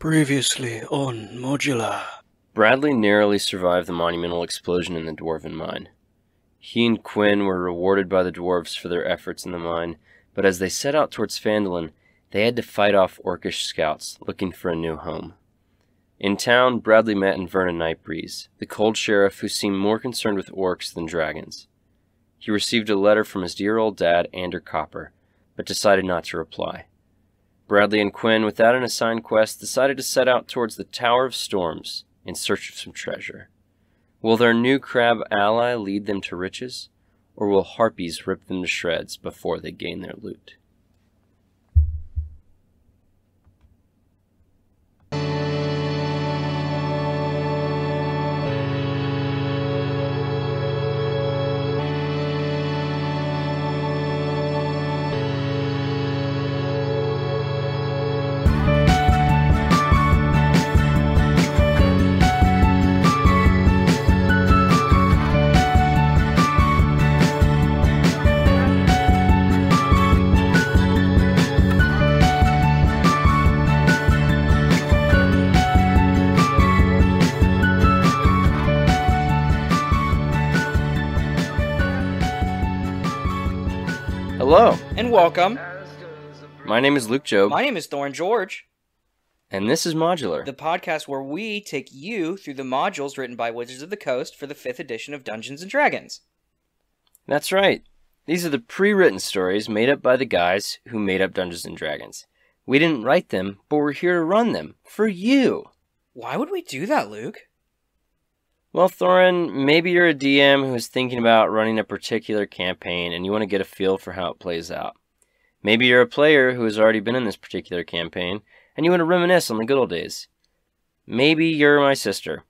Previously on Modular. Bradley narrowly survived the monumental explosion in the dwarven mine. He and Quinn were rewarded by the dwarves for their efforts in the mine, but as they set out towards Phandalin, they had to fight off orcish scouts looking for a new home. In town, Bradley met Vernon Nightbreeze, the cold sheriff who seemed more concerned with orcs than dragons. He received a letter from his dear old dad, Ander Copper, but decided not to reply. Bradley and Quinn, without an assigned quest, decided to set out towards the Tower of Storms in search of some treasure. Will their new crab ally lead them to riches, or will Harpies rip them to shreds before they gain their loot? Hello, and welcome. my name is Luke Job, My name is Thorn George, and this is Modular. the podcast where we take you through the modules written by Wizards of the Coast for the 5th edition of Dungeons & Dragons. That's right. These are the pre-written stories made up by the guys who made up Dungeons & Dragons. We didn't write them, but we're here to run them, for you. Why would we do that, Luke? Well, Thorin, maybe you're a DM who's thinking about running a particular campaign and you want to get a feel for how it plays out. Maybe you're a player who has already been in this particular campaign and you want to reminisce on the good old days. Maybe you're my sister.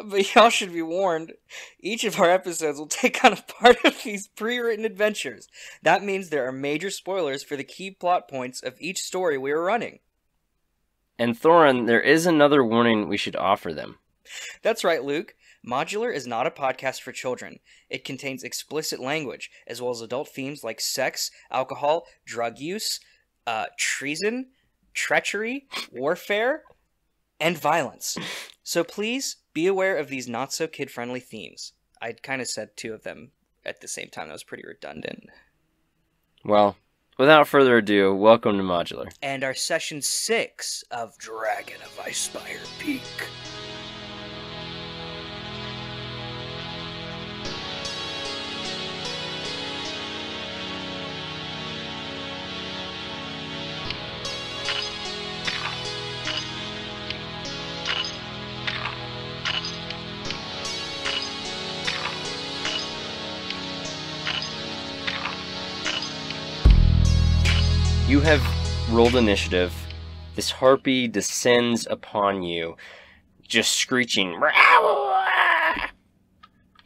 But y'all should be warned, each of our episodes will take on a part of these pre-written adventures. That means there are major spoilers for the key plot points of each story we are running. And Thorin, there is another warning we should offer them. That's right, Luke. Modular is not a podcast for children. It contains explicit language, as well as adult themes like sex, alcohol, drug use, treason, treachery, warfare, and violence. So please be aware of these not-so-kid-friendly themes. I kind of said two of them at the same time. That was pretty redundant. Well, without further ado, welcome to Modular. And our session 6 of Dragon of Icespire Peak. You have rolled initiative. This harpy descends upon you, just screeching.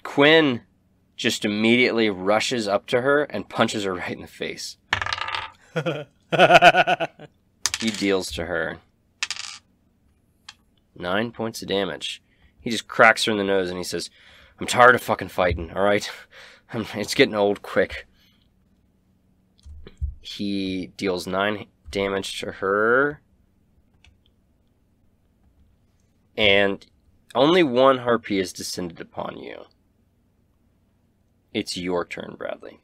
Quinn just immediately rushes up to her and punches her right in the face. He deals to her 9 points of damage. He just cracks her in the nose and he says, "I'm tired of fucking fighting, alright? It's getting old quick." He deals 9 damage to her. And only one harpy has descended upon you. It's your turn, Bradley.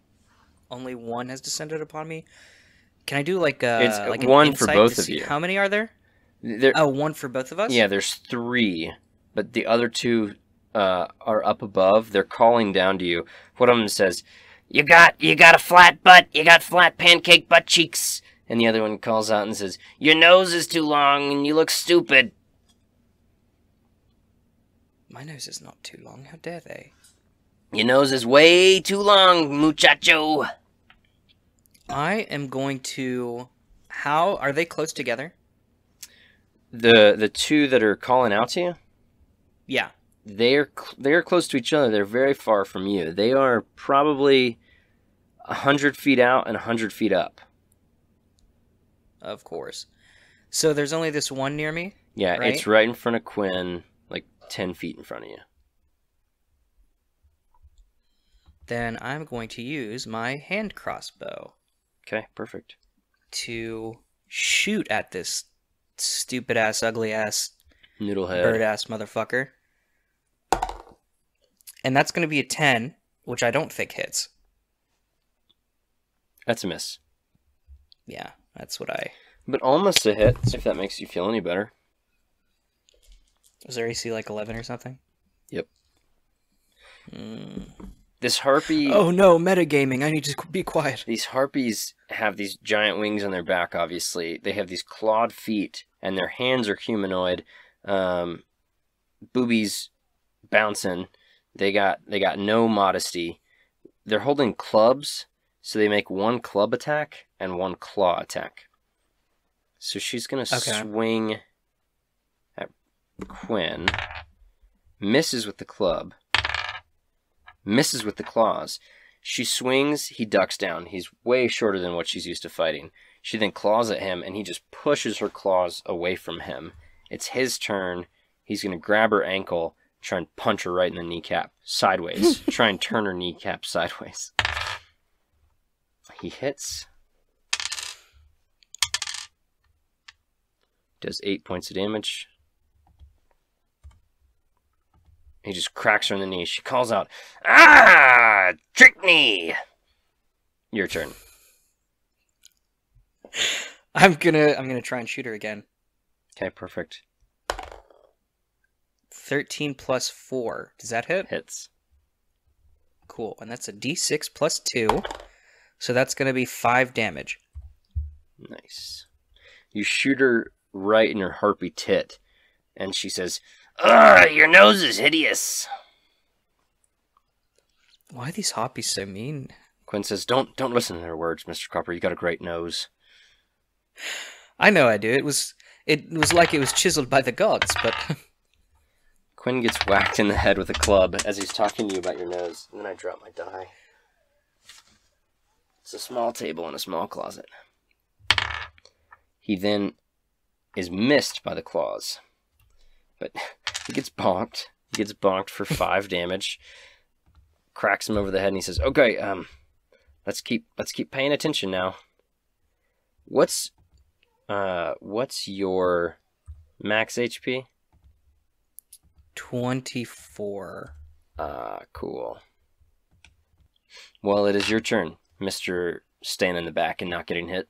Only one has descended upon me? Can I do like It's an one for insight both to of see you. How many are there? There, Oh, one for both of us? yeah, there's 3, but the other 2 are up above. They're calling down to you. One of them says, You got a flat butt. You got flat pancake butt cheeks." And the other one calls out and says, "Your nose is too long and you look stupid." My nose is not too long. How dare they? "Your nose is way too long, muchacho." I am going to... How? Are they close together? The 2 that are calling out to you, Yeah. they're close to each other. They're very far from you. They are probably 100 feet out and 100 feet up. Of course. So there's only this one near me? Yeah, right? It's right in front of Quinn, like 10 feet in front of you. then I'm going to use my hand crossbow Okay, perfect. to shoot at this stupid-ass, ugly-ass, Noodlehead. bird-ass motherfucker. And that's going to be a 10, which I don't think hits. That's a miss. Yeah, that's what I... But almost a hit, if that makes you feel any better. Was their AC like 11 or something? Yep. This harpy... Oh no, metagaming. I need to be quiet. These harpies have these giant wings on their back, obviously. They have these clawed feet, and their hands are humanoid. Boobies bouncing. They got no modesty. They're holding clubs, so they make one club attack and one claw attack. So she's going to swing at Quinn. Misses with the club. Misses with the claws. She swings, he ducks down. He's way shorter than what she's used to fighting. She then claws at him, and he just pushes her claws away from him. It's his turn. He's going to grab her ankle, try and punch her right in the kneecap. Sideways. Try and turn her kneecap sideways. He hits. Does 8 points of damage. He just cracks her in the knee. She calls out, "Ah! Trick me!" Your turn. I'm gonna try and shoot her again. Okay, perfect. 13 plus 4. Does that hit? Hits. Cool. And that's a D6 plus 2. So that's gonna be 5 damage. Nice. You shoot her right in her harpy tit, and she says, "Ugh, your nose is hideous." Why are these Harpies so mean? Quinn says, Don't listen to their words, Mr. Copper. You got a great nose." I know I do. It was like it was chiseled by the gods, but... Quinn gets whacked in the head with a club as he's talking to you about your nose. And then I drop my die. It's a small table in a small closet. He then is missed by the claws. But he gets bonked. He gets bonked for 5 damage. Cracks him over the head, and he says, "Okay, let's keep paying attention now. What's your max HP?" 24. Cool. Well, it is your turn, Mr. Staying in the back and not getting hit.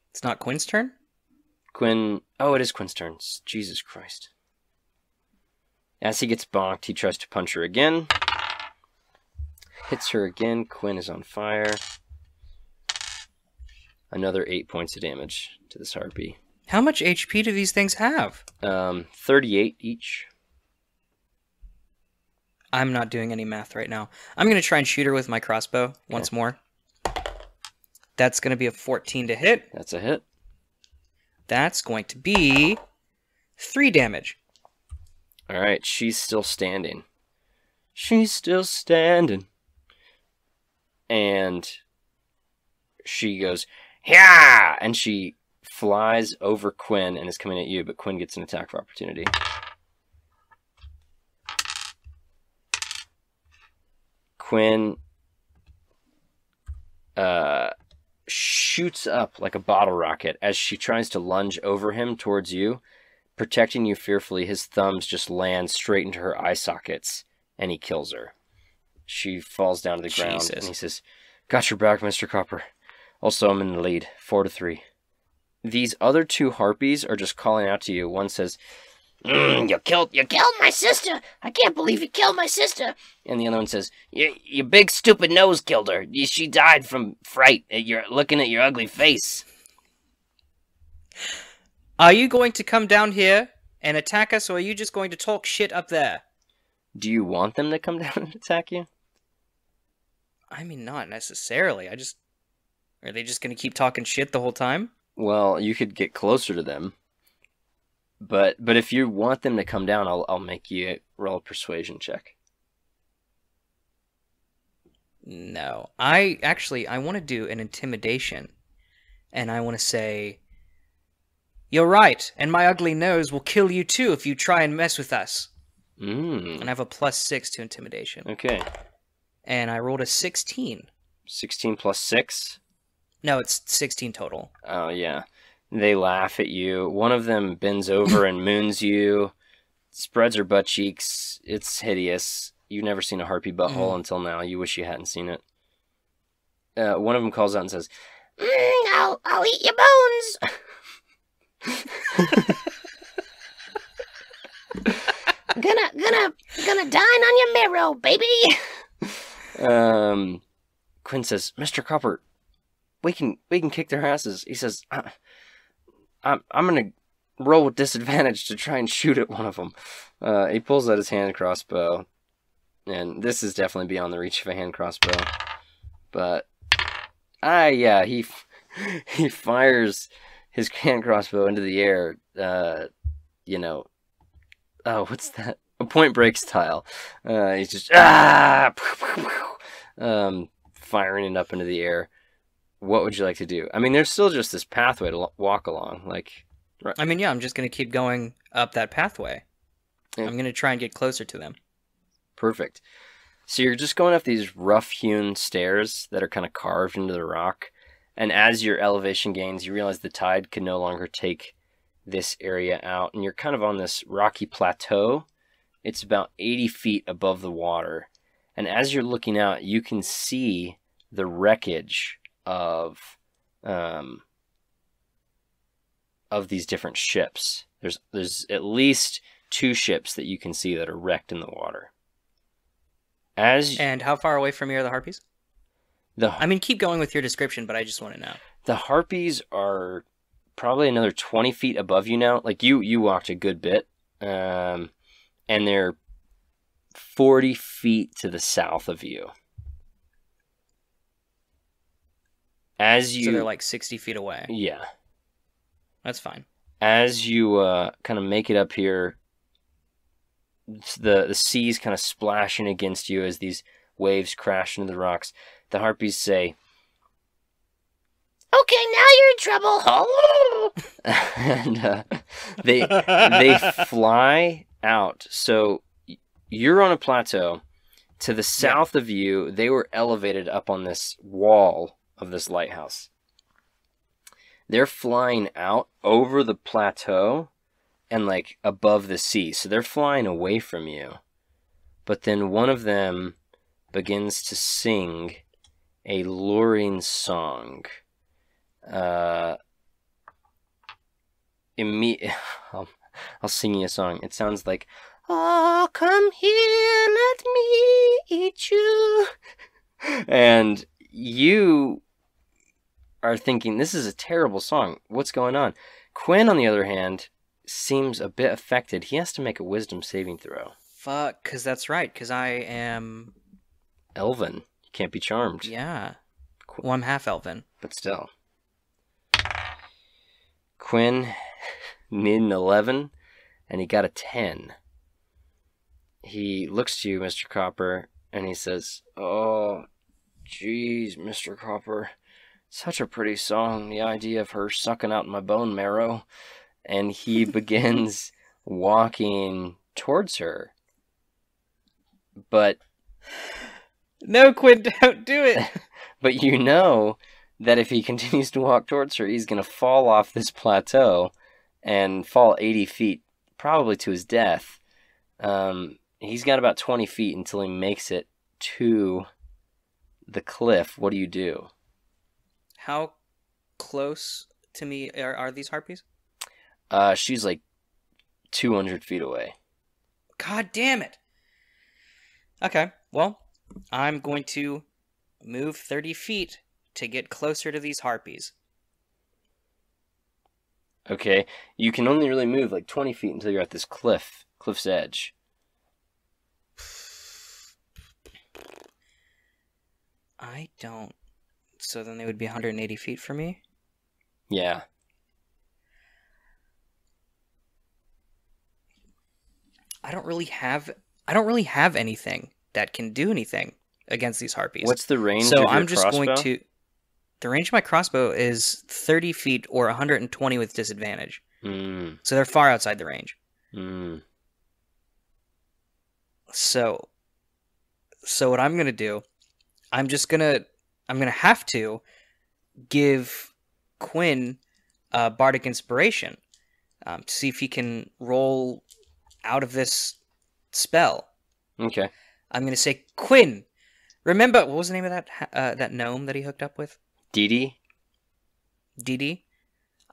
It's not Quinn's turn? Quinn... Oh, it is Quinn's turn. Jesus Christ. As he gets bonked, he tries to punch her again. Hits her again. Quinn is on fire. Another 8 points of damage to this harpy. How much HP do these things have? 38 each. I'm not doing any math right now. I'm going to try and shoot her with my crossbow once more. That's going to be a 14 to hit. That's a hit. That's going to be 3 damage. Alright, she's still standing. She's still standing. And she goes, "Yeah!" And she flies over Quinn and is coming at you, but Quinn gets an attack of opportunity. Quinn shoots up like a bottle rocket as she tries to lunge over him towards you. Protecting you fearfully, his thumbs just land straight into her eye sockets, and he kills her. She falls down to the ground, and he says, "Got your back, Mr. Copper. Also, I'm in the lead, 4-3. These other 2 harpies are just calling out to you. One says, You killed my sister! I can't believe you killed my sister!" And the other one says, Your big stupid nose killed her. She died from fright. You're looking at your ugly face." Are you going to come down here and attack us, or are you just going to talk shit up there? Do you want them to come down and attack you? I mean, not necessarily. Are they just going to keep talking shit the whole time? Well, you could get closer to them. But if you want them to come down, I'll make you roll a persuasion check. No. I want to do an intimidation. And I want to say, "You're right, and my ugly nose will kill you too if you try and mess with us." And I have a +6 to intimidation. Okay. and I rolled a 16. 16 plus 6? No, it's 16 total. Oh, yeah. They laugh at you. One of them bends over and moons you, spreads her butt cheeks. It's hideous. You've never seen a harpy butthole until now. You wish you hadn't seen it. One of them calls out and says, I'll eat your bones. gonna dine on your marrow, baby. Quinn says, Mr. Copper, we can kick their asses. He says, I'm gonna roll with disadvantage to try and shoot at one of them. He pulls out his hand crossbow, and this is definitely beyond the reach of a hand crossbow. But he fires his hand crossbow into the air. What's that? A Point Break style. He's just firing it up into the air. What would you like to do? I mean, there's still just this pathway to walk along. Right. I mean, yeah, I'm just going to keep going up that pathway. Yeah. I'm going to try and get closer to them. Perfect. So you're just going up these rough-hewn stairs that are kind of carved into the rock. And as your elevation gains, you realize the tide can no longer take this area out. And you're kind of on this rocky plateau. It's about 80 feet above the water. And as you're looking out, you can see the wreckage of these different ships. There's at least 2 ships that you can see that are wrecked in the water. And how far away from here are the Harpies? I mean, keep going with your description, but I just want to know. The Harpies are probably another 20 feet above you now. Like, you walked a good bit. And they're 40 feet to the south of you. So they're like 60 feet away. Yeah. That's fine. As you kind of make it up here, the sea's kind of splashing against you as these waves crash into the rocks. The Harpies say, "Okay, now you're in trouble." And they fly out. So you're on a plateau. To the south of you, they were elevated up on this wall of this lighthouse. They're flying out over the plateau and like above the sea. So they're flying away from you. But then one of them begins to sing a luring song. I'll sing you a song. It sounds like, "Oh, come here, let me eat you." And you are thinking, this is a terrible song. What's going on? Quinn, on the other hand, seems a bit affected. He has to make a wisdom saving throw. Fuck, because that's right, because I am... Elven. You can't be charmed. Yeah. Well, I'm half elven. But still. Quinn needed an 11, and he got a 10. He looks to you, Mr. Copper, and he says, "Oh, geez, Mr. Copper. Such a pretty song, the idea of her sucking out my bone marrow." And he begins walking towards her. But... No, Quinn, don't do it! But you know that if he continues to walk towards her, he's going to fall off this plateau and fall 80 feet, probably to his death. He's got about 20 feet until he makes it to the cliff. What do you do? How close to me are these Harpies? She's like 200 feet away. God damn it. Okay, well, I'm going to move 30 feet to get closer to these Harpies. Okay, you can only really move like 20 feet until you're at this cliff's edge. I don't... So then they would be 180 feet from me? Yeah. I don't really have anything that can do anything against these Harpies. What's the range so of your I'm just crossbow? going to... The range of my crossbow is 30 feet or 120 with disadvantage. Mm. So they're far outside the range. Mm. So what I'm going to do I'm gonna have to give Quinn Bardic Inspiration to see if he can roll out of this spell. Okay. I'm gonna say, Quinn, remember what was the name of that gnome that he hooked up with? Dee Dee? Dee Dee?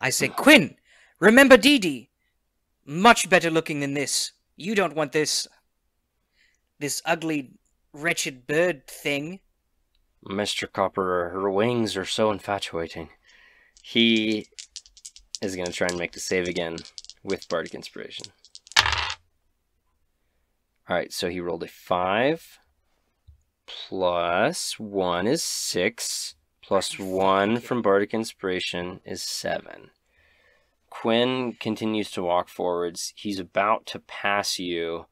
I say, Quinn, remember Dee Dee. Much better looking than this. You don't want this ugly, wretched bird thing. Mr. Copper, her wings are so infatuating. He is going to try and make the save again with Bardic Inspiration. Alright, so he rolled a 5. Plus 1 is 6. Plus 1 from Bardic Inspiration is 7. Quinn continues to walk forwards. He's about to pass you.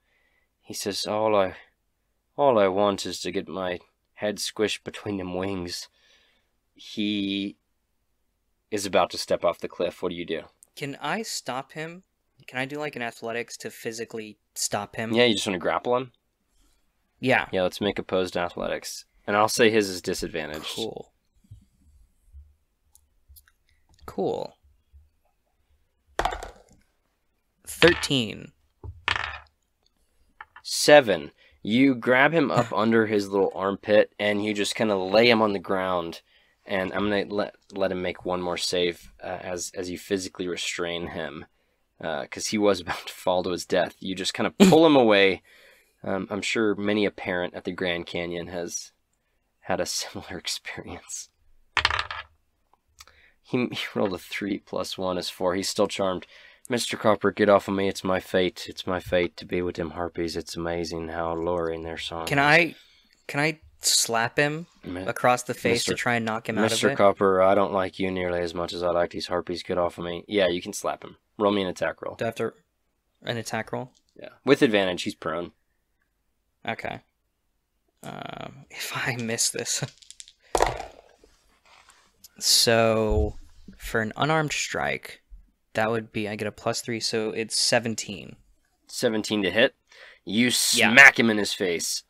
He says, all I want is to get my head squished between them wings. He is about to step off the cliff. What do you do? Can I stop him? Can I do like an athletics to physically stop him? Yeah, you just want to grapple him? Yeah. Yeah, let's make opposed athletics. And I'll say his is disadvantaged. Cool. Cool. 13. 7. You grab him up under his little armpit, and you just kind of lay him on the ground. And I'm going to let him make one more save as you physically restrain him. Because he was about to fall to his death. You just kind of pull him away. I'm sure many a parent at the Grand Canyon has had a similar experience. He rolled a 3 plus 1 is 4. He's still charmed. Mr. Copper, get off of me. It's my fate. It's my fate to be with them Harpies. It's amazing how alluring their song Can I slap him across the face to try and knock him out of it? Mr. Copper, I don't like you nearly as much as I like these Harpies. Get off of me. Yeah, you can slap him. Roll me an attack roll. Do I have to... An attack roll? Yeah. With advantage, he's prone. Okay. If I miss this... So, for an unarmed strike, that would be... I get a +3, so it's 17. 17 to hit. You smack him in his face.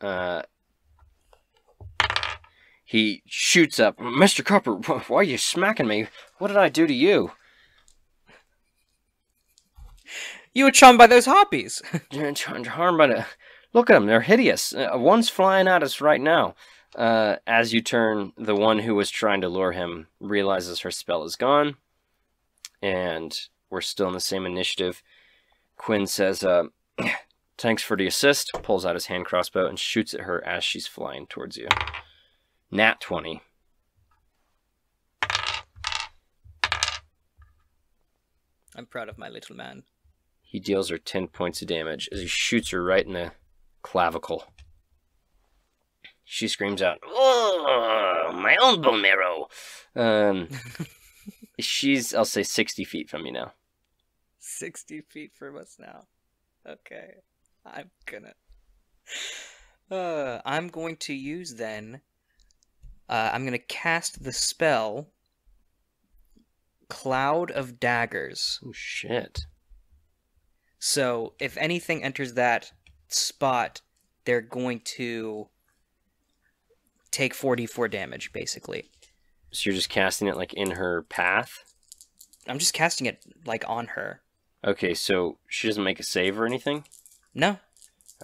He shoots up. Mr. Copper, why are you smacking me? What did I do to you? You were charmed by those Harpies. Charmed by the... Look at them. They're hideous. One's flying at us right now. As you turn, the one who was trying to lure him realizes her spell is gone. And we're still in the same initiative. Quinn says, thanks for the assist. Pulls out his hand crossbow and shoots at her as she's flying towards you. Nat 20. I'm proud of my little man. He deals her 10 points of damage as he shoots her right in the clavicle. She screams out, "Oh, my own bone marrow!" She's, I'll say, 60 feet from you now. 60 feet from us now. Okay. I'm going to use then... I'm going to cast the spell Cloud of Daggers. Oh, shit. So, if anything enters that spot, they're going to take 44 damage, basically. So you're just casting it, like, in her path? I'm just casting it, like, on her. Okay, so she doesn't make a save or anything? No.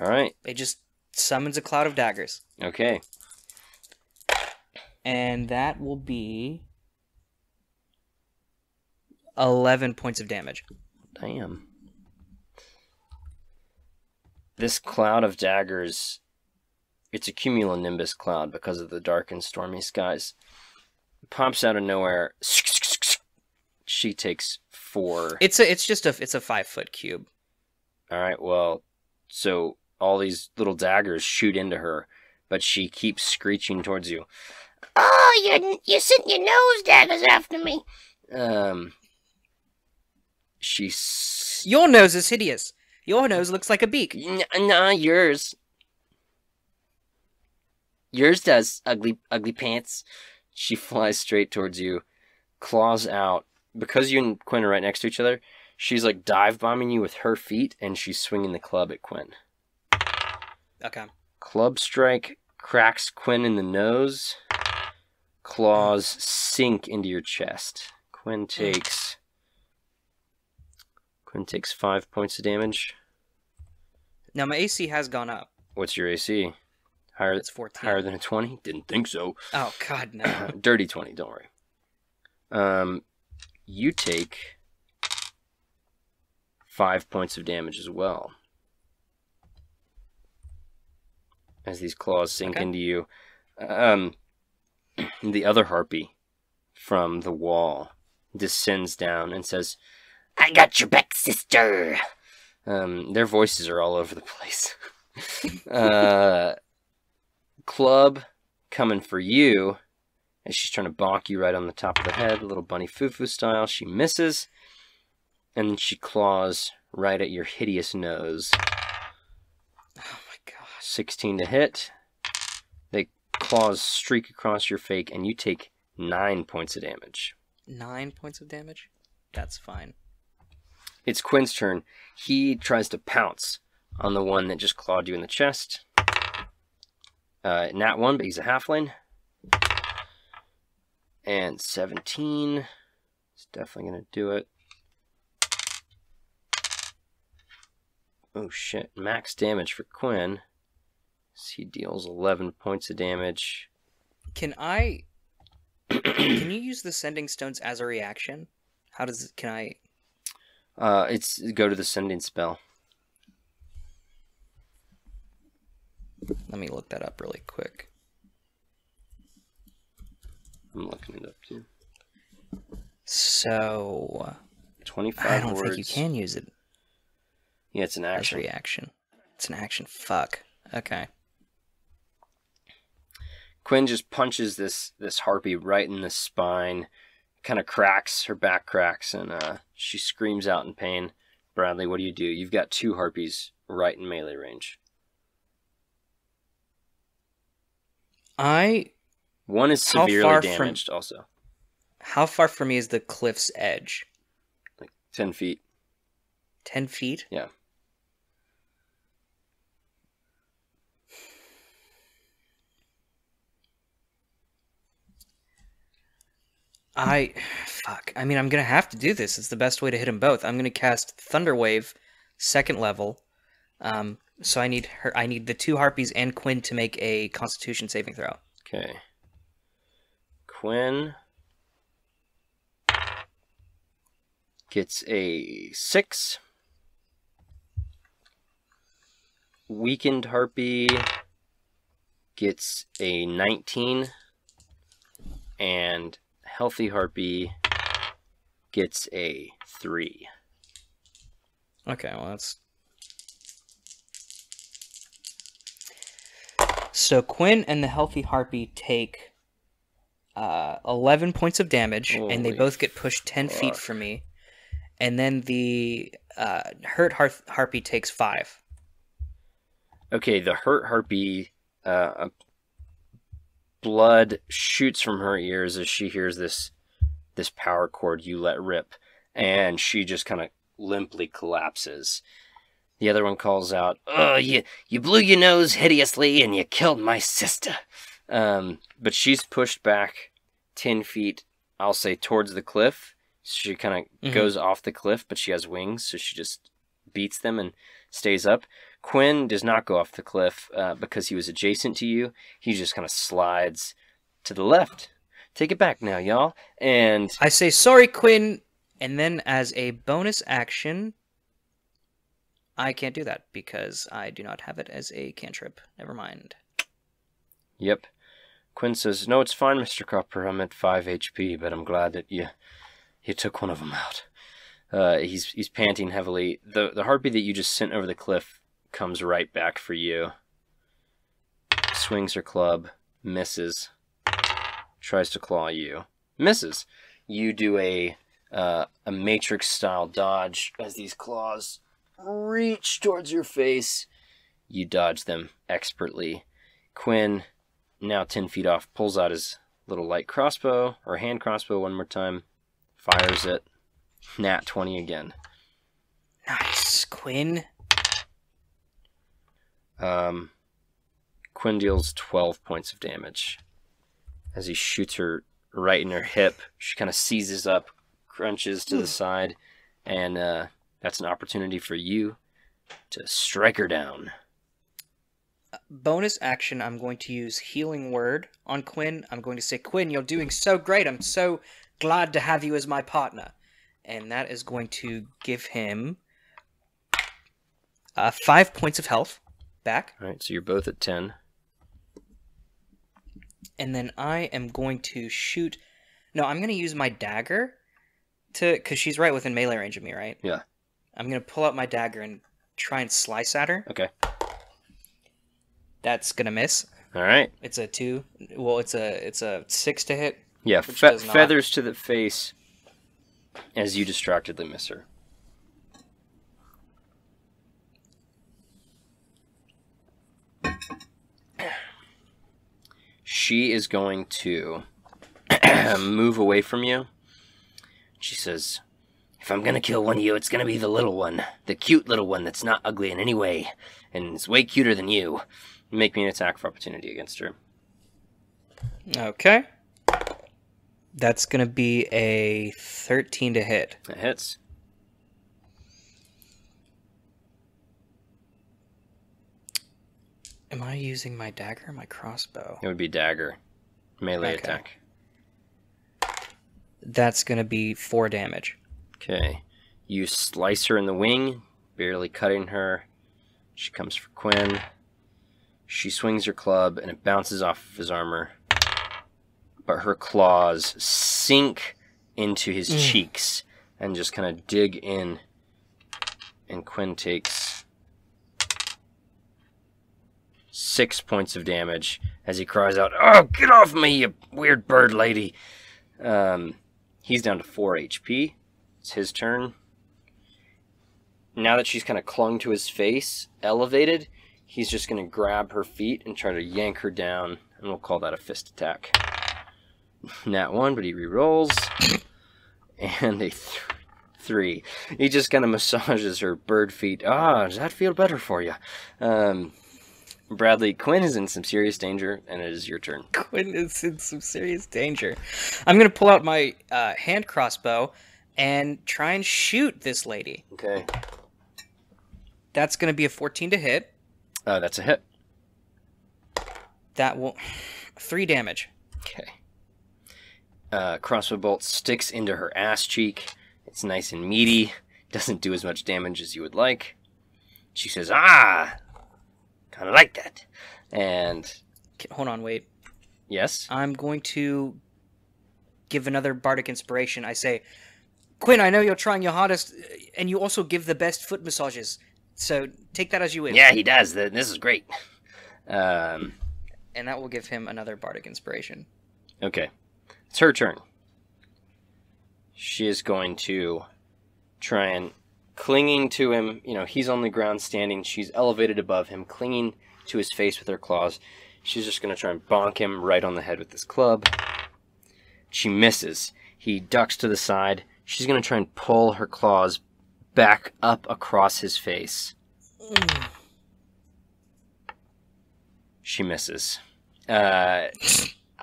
Alright. It just summons a Cloud of Daggers. Okay. And that will be 11 points of damage. Damn. This Cloud of Daggers, it's a cumulonimbus cloud because of the dark and stormy skies. It pops out of nowhere. She takes 4. It's a 5-foot cube. Alright, well, so all these little daggers shoot into her, but she keeps screeching towards you. Oh, you're sitting your nose daggers after me. Your nose is hideous. Your nose looks like a beak. Nah, yours. Yours does, ugly pants. She flies straight towards you, claws out. Because you and Quinn are right next to each other, she's like dive bombing you with her feet, and she's swinging the club at Quinn. Okay. Club strike cracks Quinn in the nose. Claws sink into your chest. Quinn takes 5 points of damage. Now my AC has gone up. What's your AC? Higher, It's 14. higher than a 20? Didn't think so. Oh, God, no. Dirty 20, don't worry. You take 5 points of damage as well. As these claws sink into you. The other Harpy from the wall descends down and says, I got your back, sister. their voices are all over the place. Club coming for you as she's trying to bonk you right on the top of the head, a little bunny foo-foo style. She misses, and then she claws right at your hideous nose. Oh my gosh. 16 to hit. The claws streak across your fake, and you take 9 points of damage. 9 points of damage? That's fine. It's Quinn's turn. He tries to pounce on the one that just clawed you in the chest. Nat 1, but he's a halfling. And 17. It's definitely going to do it. Oh shit. Max damage for Quinn. So he deals 11 points of damage. Can you use the sending stones as a reaction? Can I... It's go to the sending spell. Let me look that up really quick. I'm looking it up too. So... 25 I don't words. think you can use it Yeah, it's an as a action. reaction. It's an action. Fuck. Okay. Quinn just punches this harpy right in the spine, kind of cracks, her back cracks, and she screams out in pain. Bradley, what do? You've got 2 harpies right in melee range. One is severely damaged also. How far from me is the cliff's edge? Like 10 feet. 10 feet? Yeah. Fuck. I mean, I'm gonna have to do this. It's the best way to hit them both. I'm gonna cast Thunder Wave, 2nd level. So I need the 2 harpies and Quinn to make a Constitution saving throw. Okay. Quinn gets a 6. Weakened Harpy gets a 19. And Healthy Harpy gets a 3. Okay, well that's... So Quinn and the Healthy Harpy take 11 points of damage, and they Holy both get pushed 10 feet from me. And then the Hurt Harpy takes 5. Okay, the Hurt Harpy, blood shoots from her ears as she hears this power cord you let rip, and she just kind of limply collapses. The other one calls out, Oh, you blew your nose hideously and you killed my sister. but she's pushed back 10 feet, I'll say, towards the cliff. She kind of goes off the cliff, but she has wings, so she just beats them and stays up. Quinn does not go off the cliff because he was adjacent to you. He just kind of slides to the left. Take it back now, y'all. And I say, sorry, Quinn, and then as a bonus action, I can't do that because I do not have it as a cantrip. Never mind. Yep. Quinn says, no, it's fine, Mr. Copper. I'm at 5 HP, but I'm glad that you took one of them out. He's panting heavily. The harpy that you just sent over the cliff comes right back for you. Swings her club, misses. Tries to claw you. Misses. You do a Matrix-style dodge as these claws reach towards your face. You dodge them expertly. Quinn, now 10 feet off, pulls out his little light crossbow, or hand crossbow one more time. Fires it. Nat 20 again. Nice, Quinn. Quinn deals 12 points of damage. As he shoots her right in her hip, she kind of seizes up, crunches to the side, and that's an opportunity for you to strike her down. Bonus action, I'm going to use Healing Word on Quinn. I'm going to say, Quinn, you're doing so great. I'm so glad to have you as my partner. And that is going to give him 5 points of health back. All right, so you're both at 10. And then I am going to shoot... No, I'm going to use my dagger to... Because she's right within melee range of me, right? Yeah. I'm going to pull out my dagger and try and slice at her. Okay. That's going to miss. All right. It's a 2. Well, it's a 6 to hit. Yeah, feathers to the face as you distractedly miss her. She is going to move away from you. She says, if I'm going to kill one of you, it's going to be the little one. The cute little one that's not ugly in any way. And is way cuter than you. Make me an attack for opportunity against her. Okay. That's going to be a 13 to hit. That hits. Am I using my dagger or my crossbow? It would be dagger. Melee attack. That's going to be 4 damage. Okay. You slice her in the wing, barely cutting her. She comes for Quinn. She swings her club, and it bounces off of his armor. But her claws sink into his cheeks and just kind of dig in. And Quinn takes 6 points of damage as he cries out, "Oh, get off me, you weird bird lady!" He's down to 4 HP. It's his turn. Now that she's kind of clung to his face, elevated, he's just going to grab her feet and try to yank her down, and we'll call that a fist attack. Nat 1, but he re-rolls. And a 3. He just kind of massages her bird feet. Ah, does that feel better for you? Bradley, Quinn is in some serious danger, and it is your turn. Quinn is in some serious danger. I'm going to pull out my hand crossbow and try and shoot this lady. Okay. That's going to be a 14 to hit. That's a hit. That will... 3 damage. Okay. Crossbow bolt sticks into her ass cheek. It's nice and meaty. Doesn't do as much damage as you would like. She says, "Ah! Kind of like that." And... Okay, hold on, wait. Yes? I'm going to give another bardic inspiration. I say, Quinn, I know you're trying your hardest, and you also give the best foot massages. So take that as you wish. Yeah, he does. This is great. And that will give him another bardic inspiration. Okay. It's her turn. She is going to try and, clinging to him, you know, he's on the ground standing, she's elevated above him, clinging to his face with her claws. She's just going to try and bonk him right on the head with this club. She misses. He ducks to the side. She's going to try and pull her claws back up across his face. She misses.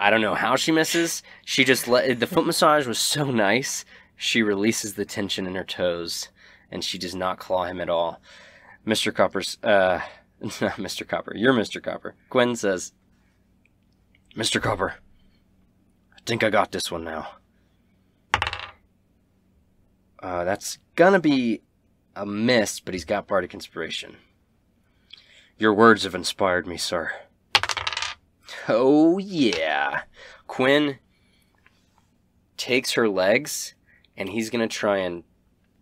I don't know how she misses. She just the foot massage was so nice. She releases the tension in her toes, and she does not claw him at all. Mr. Copper's, not Mr. Copper. You're Mr. Copper. Gwen says, "Mr. Copper, I think I got this one now." That's gonna be a miss, but he's got bardic inspiration. "Your words have inspired me, sir." Oh, yeah. Quinn takes her legs, and he's going to try and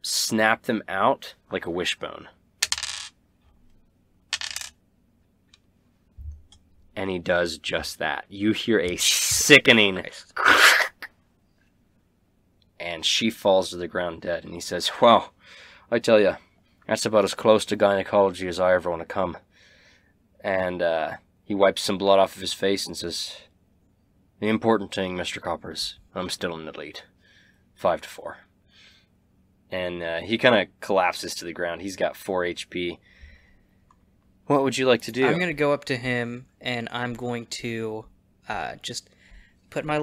snap them out like a wishbone. And he does just that. You hear a sickening and she falls to the ground dead. And he says, "Wow, I tell you, that's about as close to gynecology as I ever want to come." And he wipes some blood off of his face and says, "The important thing, Mr. Copper, is I'm still in the lead. 5-4. And he kind of collapses to the ground. He's got 4 HP. What would you like to do? I'm gonna go up to him and I'm going to just put my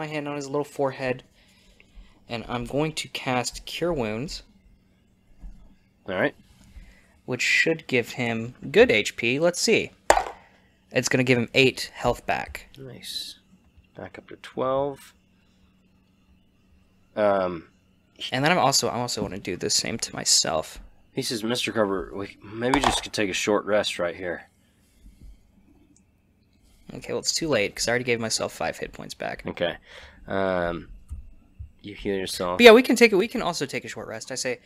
hand on his little forehead, and I'm going to cast Cure Wounds. All right. Which should give him good HP. Let's see. It's going to give him 8 health back. Nice. Back up to 12. And then I'm also going to do the same to myself. He says, Mr. Carver, we maybe just could take a short rest right here. Okay, well, it's too late, because I already gave myself 5 hit points back. Okay. You heal yourself. But yeah, we can also take a short rest. I say,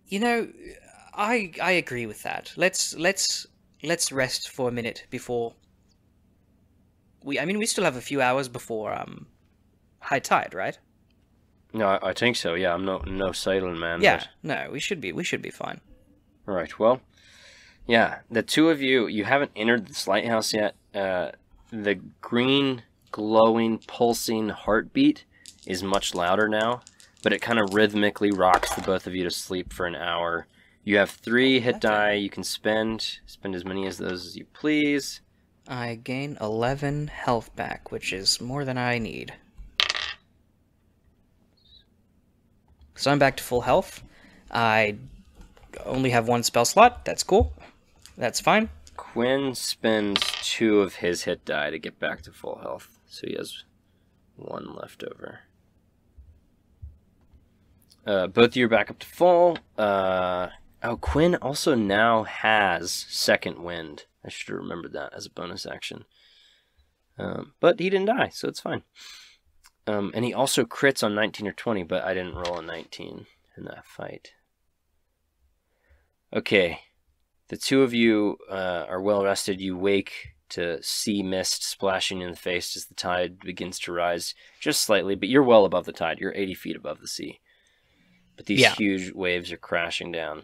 you know, I agree with that. Let's rest for a minute before we still have a few hours before high tide, right? No, I think so. Yeah, I'm no sailing man. Yeah, but... no, we should be fine. All right. Well, yeah, the two of you haven't entered this lighthouse yet. The green, glowing, pulsing heartbeat is much louder now, but it kind of rhythmically rocks the both of you to sleep for an hour. You have 3 hit die you can spend as many as those as you please. I gain 11 health back, which is more than I need. So I'm back to full health. I only have 1 spell slot. That's cool. That's fine. Quinn spends 2 of his hit die to get back to full health, so he has 1 left over. Both of you are back up to full. Quinn also now has second wind. I should have remembered that as a bonus action. But he didn't die, so it's fine. And he also crits on 19 or 20, but I didn't roll a 19 in that fight. Okay, the two of you are well rested. You wake to see mist splashing in the face as the tide begins to rise just slightly, but you're well above the tide. You're 80 feet above the sea. But these huge waves are crashing down.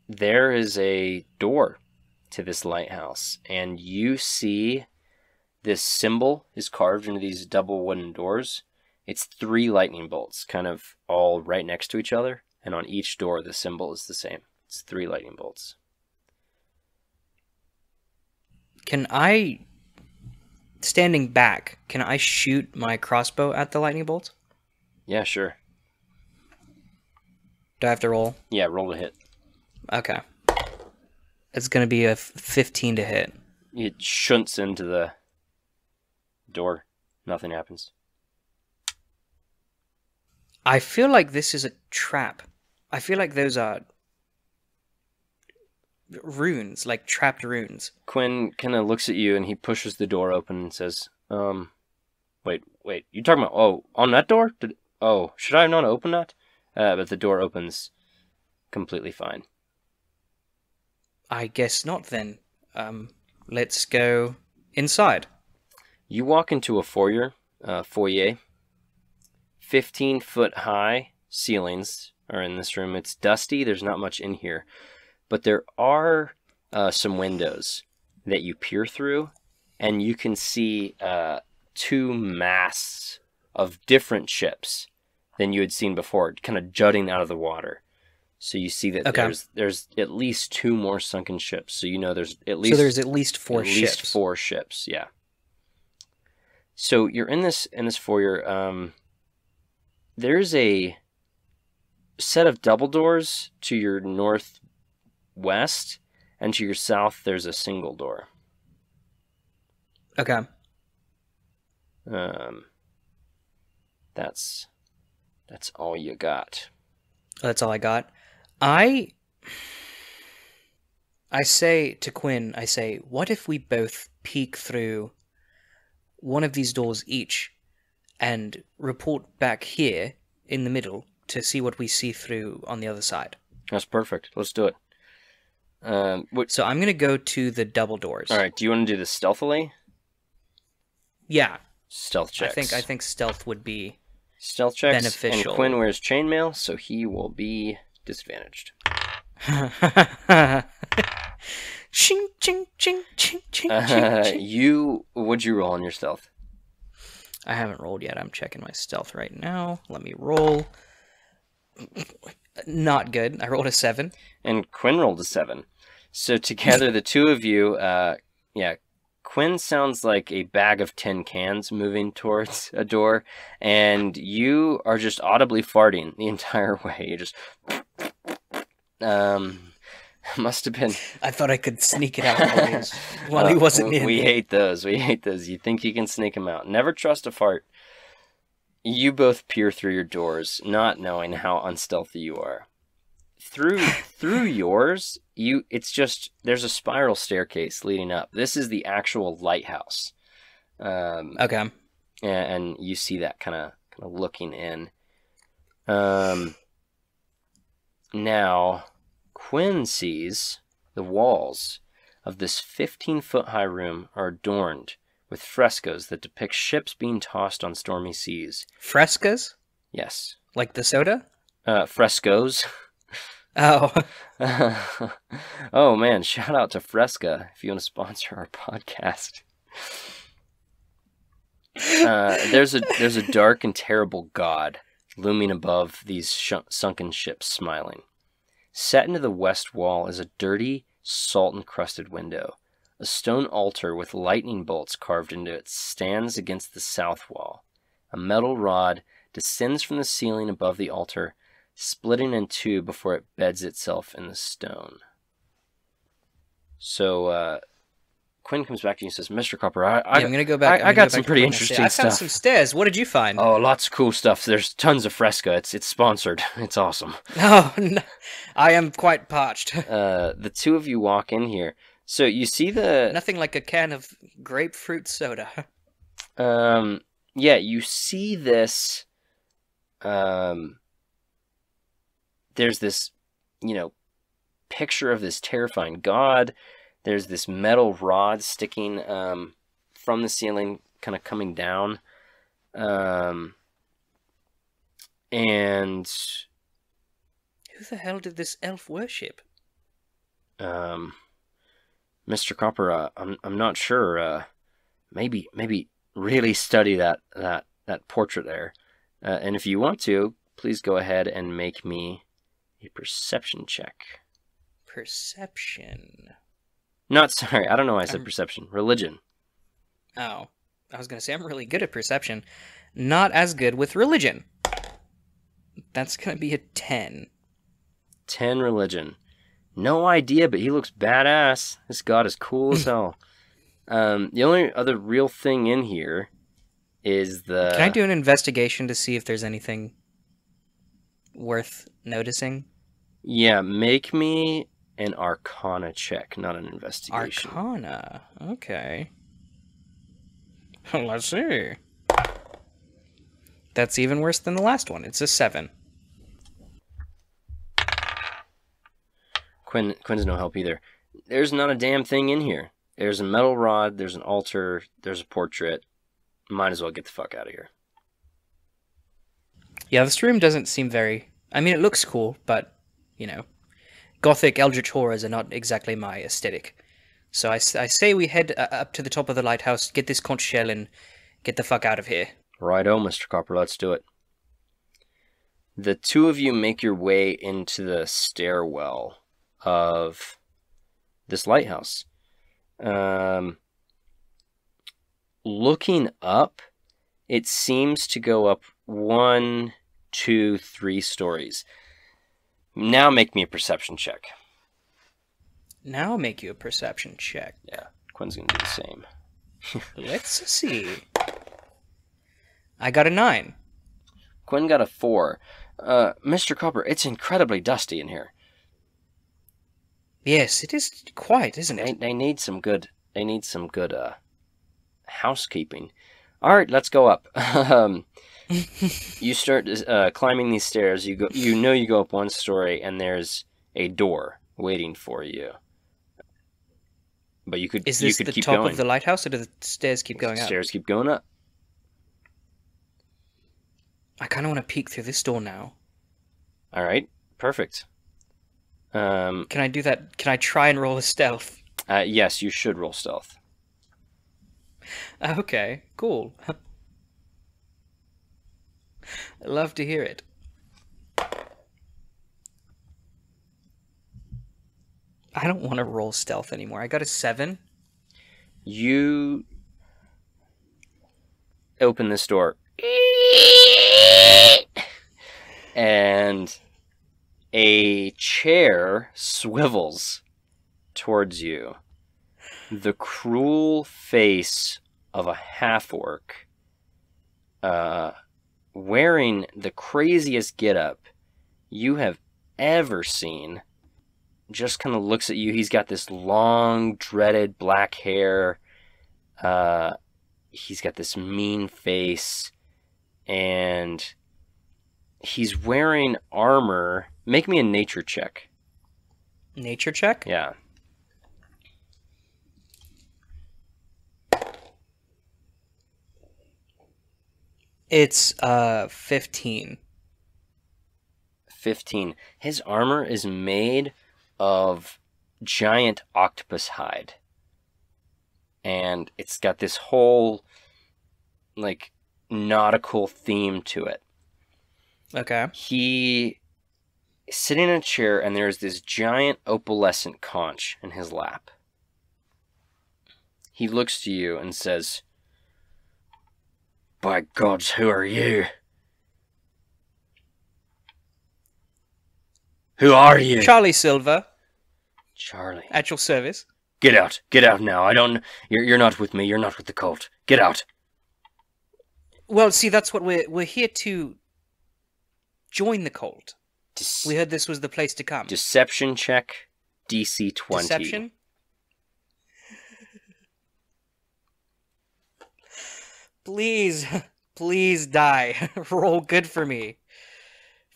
There is a door to this lighthouse, and you see this symbol is carved into these double wooden doors. It's 3 lightning bolts, kind of all right next to each other, and on each door the symbol is the same. It's 3 lightning bolts. Can I, standing back, can I shoot my crossbow at the lightning bolt? Yeah, sure. Do I have to roll? Yeah, roll to hit. Okay. It's going to be a 15 to hit. It shunts into the door. Nothing happens. I feel like this is a trap. I feel like those are runes, like trapped runes. Quinn kind of looks at you and he pushes the door open and says, wait, you talking about, on that door? Should I not open that? But the door opens completely fine. I guess not then. Let's go inside. You walk into a foyer, 15-foot high ceilings are in this room. It's dusty, there's not much in here, but there are some windows that you peer through, and you can see 2 masts of different ships than you had seen before, kind of jutting out of the water. So you see that there's at least 2 more sunken ships. So you know there's at least 4 ships. At least 4 ships, yeah. So you're in this foyer. There's a set of double doors to your northwest, and to your south there's a single door. Okay. That's all you got. That's all I got. I say to Quinn, what if we both peek through one of these doors each and report back here in the middle to see what we see through on the other side? That's perfect. Let's do it. So I'm going to go to the double doors. All right. Do you want to do this stealthily? Yeah. Stealth checks. I think stealth would be stealth checks beneficial. And Quinn wears chainmail, so he will be disadvantaged. Ching, ching, ching, ching, ching, ching. What'd you roll on your stealth? I haven't rolled yet. I'm checking my stealth right now. Let me roll. Not good. I rolled a 7. And Quinn rolled a 7. So together, the two of you, Quinn sounds like a bag of tin cans moving towards a door, and you are just audibly farting the entire way. You just, must have been. I thought I could sneak it out while he wasn't near We me. hate those. We hate those. You think you can sneak them out. Never trust a fart. You both peer through your doors, not knowing how unstealthy you are. Through yours, it's just there's a spiral staircase leading up. This is the actual lighthouse. Okay. And you see that kind of looking in. Now Quinn sees the walls of this 15-foot high room are adorned with frescoes that depict ships being tossed on stormy seas. Frescas? Yes. Like the soda? Frescoes. Oh. Oh man, shout out to Fresca if you want to sponsor our podcast. There's a dark and terrible god looming above these sunken ships, smiling. Set into the west wall is a dirty, salt-encrusted window. A stone altar with lightning bolts carved into it stands against the south wall. A metal rod descends from the ceiling above the altar, splitting in two before it beds itself in the stone. So, Quinn comes back to you and says, Mr. Copper, I'm going to go back. I got some pretty interesting I stuff. found some stairs. What did you find? Oh, lots of cool stuff. There's tons of Fresca. It's sponsored. It's awesome. Oh, no. I am quite parched. The two of you walk in here. So you see the... Nothing like a can of grapefruit soda. Yeah, you see this... There's this, picture of this terrifying god. There's this metal rod sticking from the ceiling, kind of coming down. And... Who the hell did this elf worship? Mr. Copper, I'm not sure. Maybe really study that portrait there. And if you want to, please go ahead and make me a perception check. Perception. Not sorry, I don't know why I said perception. Religion. Oh, I was going to say I'm really good at perception. Not as good with religion. That's going to be a 10. 10 religion. No idea, but he looks badass. This god is cool as hell. The only other real thing in here is the... Can I do an investigation to see if there's anything worth noticing? Yeah, make me an Arcana check, not an investigation. Arcana. Okay. Let's see. That's even worse than the last one. It's a 7. Quinn's no help either. There's not a damn thing in here. There's a metal rod, there's an altar, there's a portrait. Might as well get the fuck out of here. Yeah, this room doesn't seem very... I mean, it looks cool, but, Gothic Eldritch horrors are not exactly my aesthetic. So I say we head up to the top of the lighthouse, get this conch shell, and get the fuck out of here. Righto, Mr. Copper, let's do it. The two of you make your way into the stairwell of this lighthouse. Looking up, it seems to go up 1, 2, 3 stories. Now make me a perception check. Now I'll make you a perception check. Yeah, Quinn's gonna do the same. Let's see. I got a 9. Quinn got a 4. Mr. Copper, it's incredibly dusty in here. Yes, it is quite, isn't it? They need some good housekeeping. All right, let's go up. You start climbing these stairs. You go up 1 story, and there's a door waiting for you. But you could Is this you could the keep top going. of the lighthouse, or do the stairs keep going up? Stairs keep going up. I kind of want to peek through this door now. All right, perfect. Can I do that? Can I try and roll a stealth? Yes, you should roll stealth. Okay, cool. I love to hear it. I don't want to roll stealth anymore. I got a 7. You open this door, and a chair swivels towards you. The cruel face of a half-orc, wearing the craziest getup you have ever seen, just kind of looks at you. He's got this long, dreaded black hair. He's got this mean face, and he's wearing armor. Make me a nature check. Nature check? Yeah. It's 15. 15. His armor is made of giant octopus hide. And it's got this whole, like, nautical theme to it. Okay. He is sitting in a chair, and there's this giant opalescent conch in his lap. He looks to you and says, "By gods, who are you? Who are you?" Charlie Silva, Charlie. at your service. Get out. Get out now. You're not with me. You're not with the cult. Get out. Well, see, that's what we're here to join the cult. We heard this was the place to come. Deception check, DC 20. Deception? Please, please die. Roll good for me.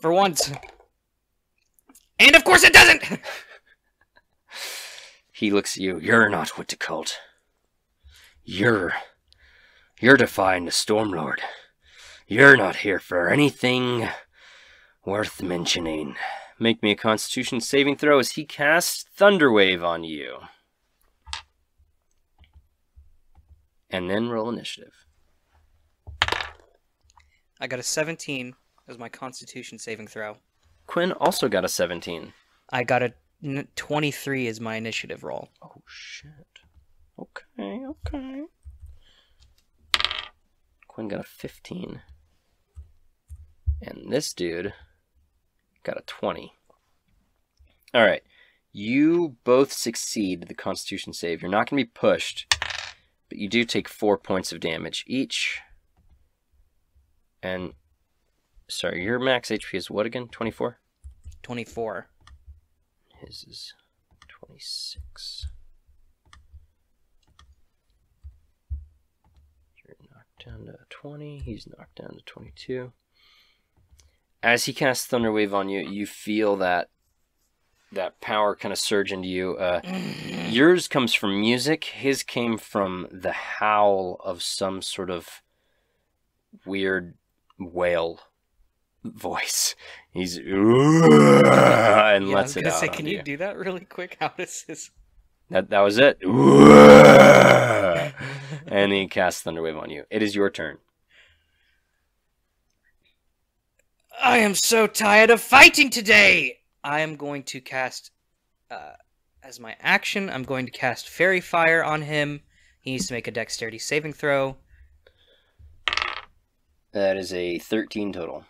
For once. And of course it doesn't! He looks at you. You're not with the cult. You're defying the Stormlord. You're not here for anything worth mentioning. Make me a Constitution saving throw as he casts Thunderwave on you. And then roll initiative. I got a 17 as my Constitution saving throw. Quinn also got a 17. I got a 23 as my initiative roll. Oh, shit. Okay. Quinn got a 15. And this dude got a 20. Alright. You both succeed the Constitution save. You're not going to be pushed, but you do take 4 points of damage each. And, sorry, your max HP is what again? 24? 24. His is 26. You're knocked down to 20. He's knocked down to 22. As he casts Thunderwave on you, you feel that power kind of surge into you. Yours comes from music. His came from the howl of some sort of weird whale voice. He's and lets it out. Can you do that really quick? How does this? That was it. And he casts Thunderwave on you. It is your turn. I am so tired of fighting today. I am going to cast, as my action, I'm going to cast Fairy Fire on him. He needs to make a Dexterity saving throw. That is a 13 total.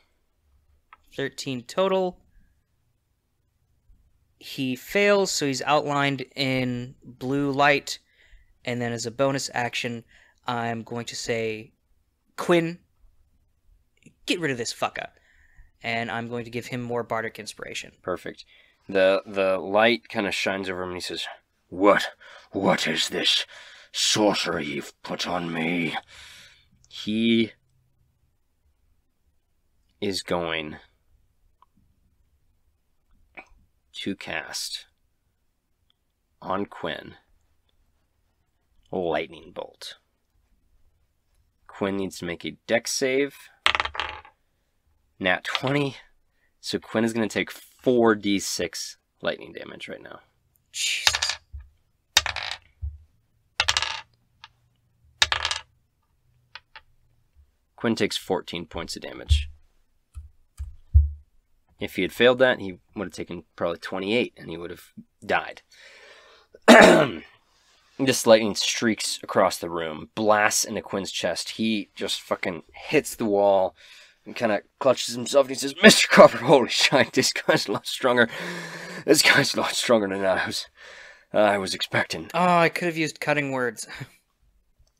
13 total. He fails, so he's outlined in blue light. And then as a bonus action, I'm going to say, Quinn, get rid of this fucker. And I'm going to give him more Bardic Inspiration. Perfect. The light kind of shines over him and he says, What is this sorcery you've put on me? He is going to cast on Quinn Lightning Bolt. Quinn needs to make a Dex save. Nat 20. So Quinn is going to take 4d6 lightning damage right now. Jesus. Quinn takes 14 points of damage. If he had failed that, he would have taken probably 28 and he would have died. This lightning streaks across the room, blasts into Quinn's chest. He just fucking hits the wall and kind of clutches himself and he says, Mr. Copper, holy shit, this guy's a lot stronger. This guy's a lot stronger than I was expecting. Oh, I could have used cutting words.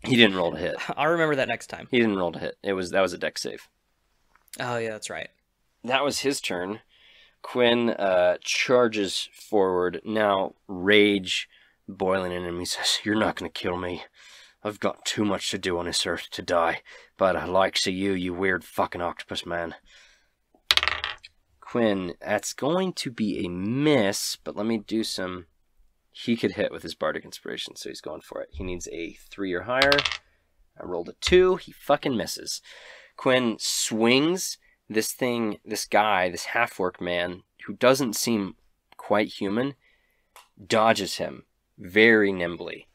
He didn't roll to hit. I'll remember that next time. He didn't roll to hit. That was a dex save. Oh, yeah, that's right. That was his turn. Quinn charges forward, now rage boiling in him. He says, you're not going to kill me. I've got too much to do on this earth to die, but I likes of you, you weird fucking octopus man. Quinn, that's going to be a miss, but let me do some... He could hit with his Bardic Inspiration, so he's going for it. He needs a 3 or higher. I rolled a 2. He fucking misses. Quinn swings this guy, this half-orc man, who doesn't seem quite human, dodges him very nimbly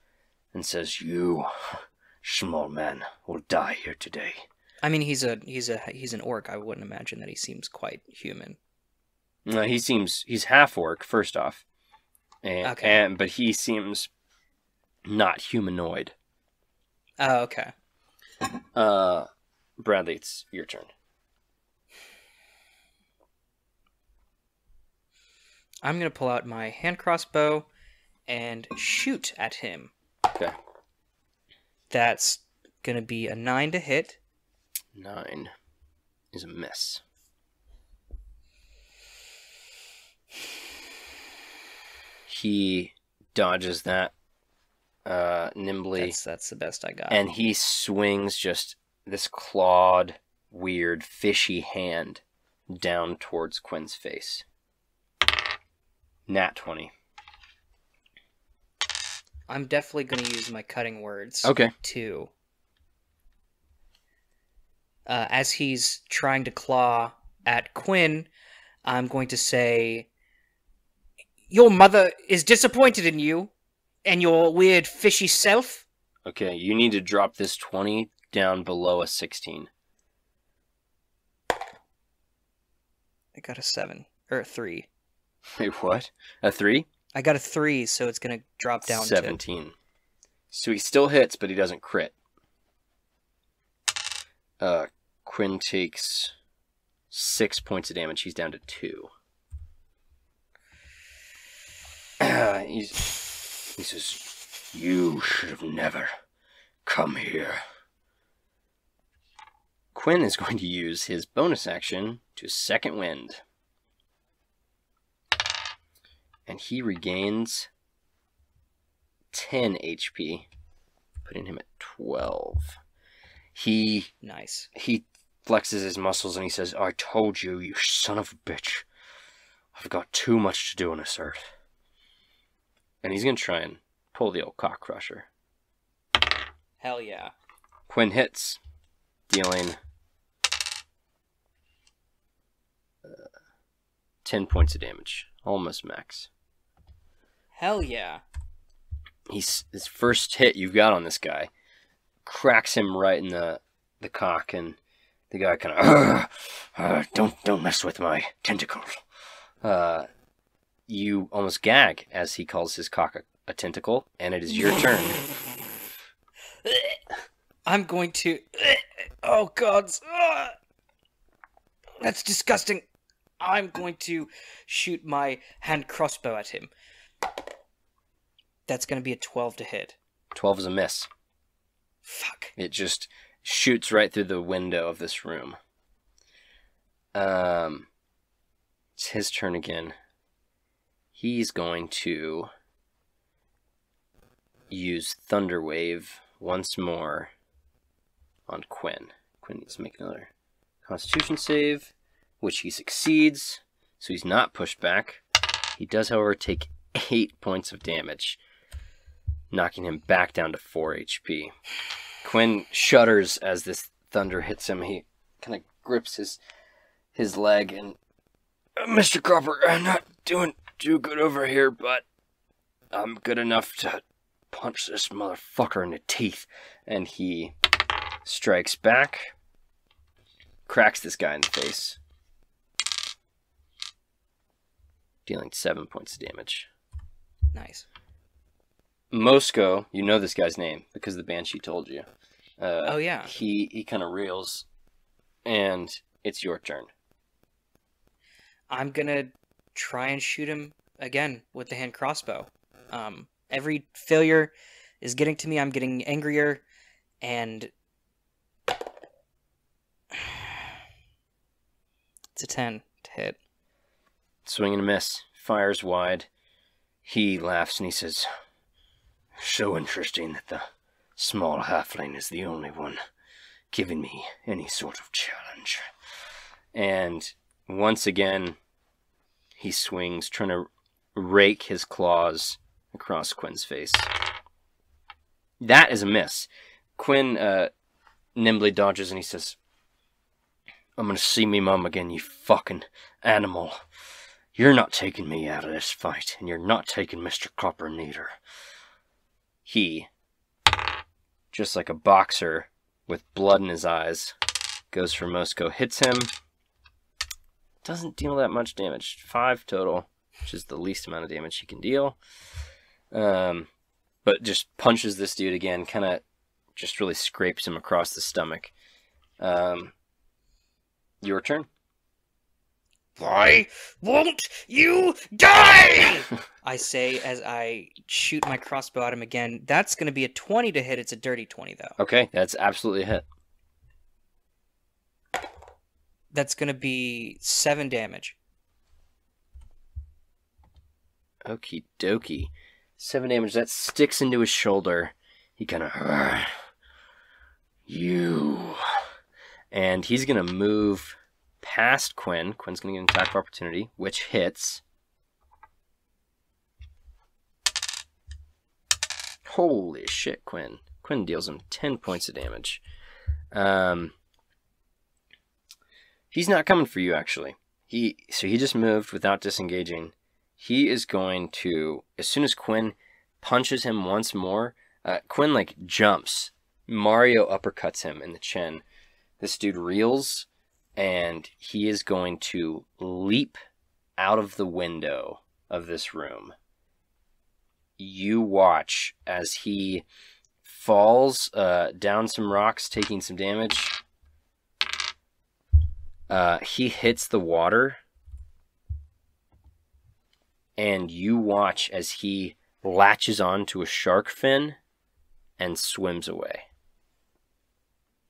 and says, you, small man, will die here today. I mean, he's an orc. I wouldn't imagine that he seems quite human. No, he's half-orc, first off. But he seems not humanoid. Oh, okay. Bradley, it's your turn. I'm going to pull out my hand crossbow and shoot at him. Okay. That's going to be a 9 to hit. 9 is a miss. He dodges that nimbly. That's the best I got. And he swings just this clawed, weird, fishy hand down towards Quinn's face. Nat 20. I'm definitely going to use my cutting words. Okay. Too. As he's trying to claw at Quinn, I'm going to say, your mother is disappointed in you and your weird fishy self. Okay, you need to drop this 20 down below a 16. I got a 7. Or a 3. Wait, what? A 3? I got a 3, so it's going to drop down 17. So he still hits, but he doesn't crit. Quinn takes 6 points of damage. He's down to 2. He says, you should have never come here. Quinn is going to use his bonus action to second wind. And he regains 10 HP, putting him at 12. Nice. He flexes his muscles and he says, I told you, you son of a bitch. I've got too much to do on this earth. And he's going to try and pull the old cock crusher. Hell yeah. Quinn hits, dealing 10 points of damage. Almost max. Hell yeah. His first hit you've got on this guy cracks him right in the cock, and the guy kind of, don't mess with my tentacles. You almost gag as he calls his cock a tentacle, and it is your turn. I'm going to... Oh, God. That's disgusting. I'm going to shoot my hand crossbow at him. That's going to be a 12 to hit. 12 is a miss. Fuck. It just shoots right through the window of this room. It's his turn again. He's going to use Thunder Wave once more on Quinn. Quinn needs to make another Constitution save, which he succeeds, so he's not pushed back. He does, however, take 8 points of damage, knocking him back down to 4 HP. Quinn shudders as this thunder hits him. He kind of grips his leg and, Mr. Cropper, I'm not doing too good over here, but I'm good enough to punch this motherfucker in the teeth. And he strikes back, cracks this guy in the face, dealing 7 points of damage. Nice. Mosco, you know this guy's name because the Banshee told you. Oh, yeah. He kind of reels, and it's your turn. I'm gonna try and shoot him again with the hand crossbow. Every failure is getting to me. I'm getting angrier, and it's a 10 to hit. Swing and a miss. Fires wide. He laughs and he says, "So interesting that the small halfling is the only one giving me any sort of challenge." And once again, he swings, trying to rake his claws across Quinn's face. That is a miss. Quinn nimbly dodges and he says, "I'm gonna see me mum again, you fucking animal. You're not taking me out of this fight, and you're not taking Mr. Copper neither." He, just like a boxer with blood in his eyes, goes for Mosco, hits him. Doesn't deal that much damage. 5 total, which is the least amount of damage he can deal. But just punches this dude again, kind of just really scrapes him across the stomach. Your turn. Why won't you die? I say as I shoot my crossbow at him again. That's going to be a 20 to hit. It's a dirty 20, though. Okay, that's absolutely a hit. That's going to be 7 damage. Okie dokie. 7 damage. That sticks into his shoulder. He kind of... You... And he's going to move past Quinn. Quinn's going to get an attack of opportunity, which hits. Holy shit, Quinn. Quinn deals him 10 points of damage. He's not coming for you, actually. So he just moved without disengaging. He is going to, as soon as Quinn punches him once more, Quinn, like, jumps. Mario uppercuts him in the chin. This dude reels, and he is going to leap out of the window of this room. You watch as he falls down some rocks, taking some damage. He hits the water, and you watch as he latches onto a shark fin and swims away.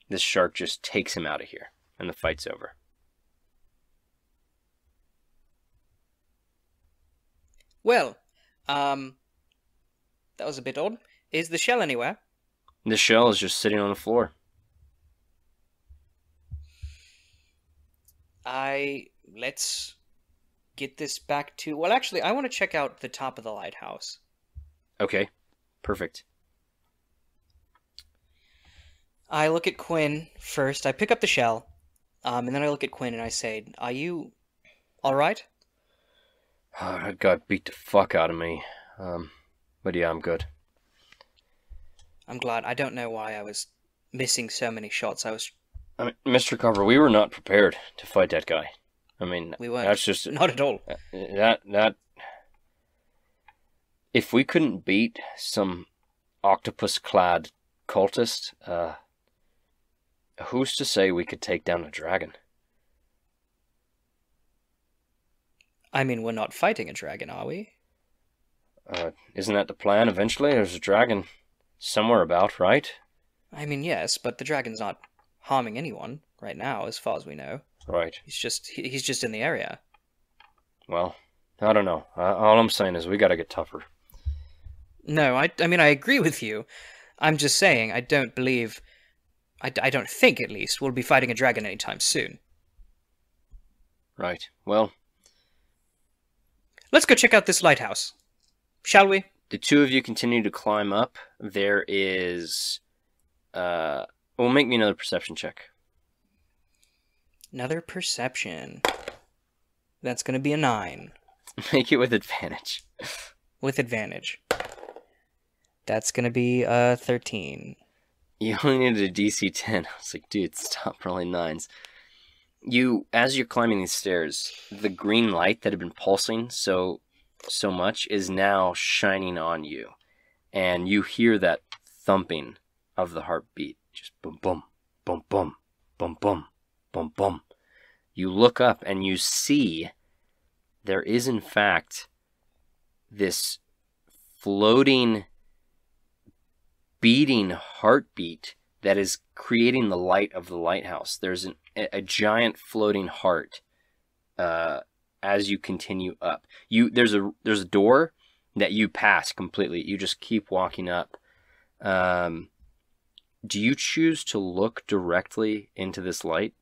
This shark just takes him out of here, and the fight's over. Well, that was a bit odd. Is the shell anywhere? The shell is just sitting on the floor. Let's get this back to... Well, actually, I want to check out the top of the lighthouse. Okay, perfect. I look at Quinn first. I pick up the shell, and then I look at Quinn and I say, "Are you all right?" Oh, that guy beat the fuck out of me. But yeah, I'm good. I'm glad. I don't know why I was missing so many shots. I mean, Mr. Copper, we were not prepared to fight that guy. I mean, we weren't. That's just... Not at all. That... If we couldn't beat some octopus-clad cultist, who's to say we could take down a dragon? I mean, we're not fighting a dragon, are we? Isn't that the plan eventually? There's a dragon somewhere about, right? I mean, yes, but the dragon's not harming anyone right now, as far as we know. Right. He's just in the area. Well, I don't know. All I'm saying is we gotta get tougher. No, I mean, I agree with you. I'm just saying, I don't believe... I don't think, at least, we'll be fighting a dragon anytime soon. Right. Well... Let's go check out this lighthouse. Shall we? The two of you continue to climb up. There is... well, make me another perception check. Another perception. That's going to be a 9. Make it with advantage. With advantage. That's going to be a 13. You only needed a DC 10. I was like, dude, stop rolling 9s. As you're climbing these stairs, the green light that had been pulsing so much is now shining on you. and you hear that thumping of the heartbeat. Just boom, boom, boom, boom, boom, boom, boom, boom. You look up and you see there is, in fact, this floating, beating heartbeat that is creating the light of the lighthouse. There's a giant floating heart as you continue up. There's a door that you pass completely. You just keep walking up. Do you choose to look directly into this light?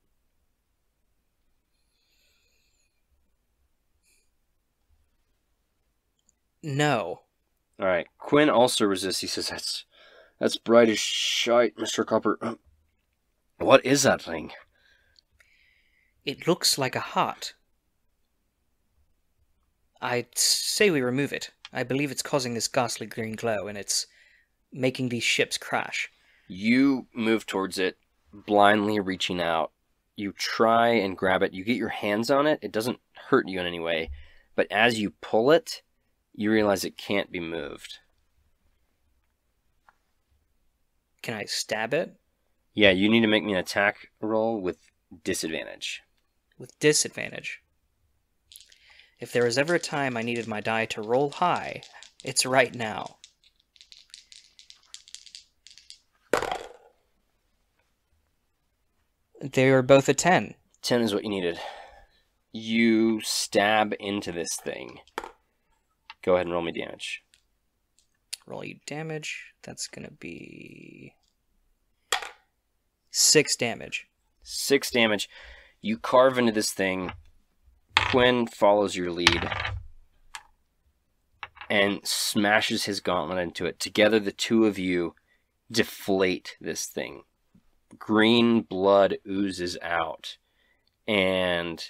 No. All right. Quinn also resists. He says, That's bright as shite, Mr. Copper. What is that thing? It looks like a heart. I'd say we remove it. I believe it's causing this ghastly green glow, and it's making these ships crash. You move towards it, blindly reaching out. You try and grab it. You get your hands on it. It doesn't hurt you in any way. But as you pull it, you realize it can't be moved. Can I stab it? Yeah, you need to make me an attack roll with disadvantage. With disadvantage. If there was ever a time I needed my die to roll high, it's right now. They are both a 10. 10 is what you needed. You stab into this thing. Go ahead and roll me damage. Roll you damage. That's going to be 6 damage. 6 damage. You carve into this thing. Quinn follows your lead and smashes his gauntlet into it. Together, the two of you deflate this thing. Green blood oozes out, and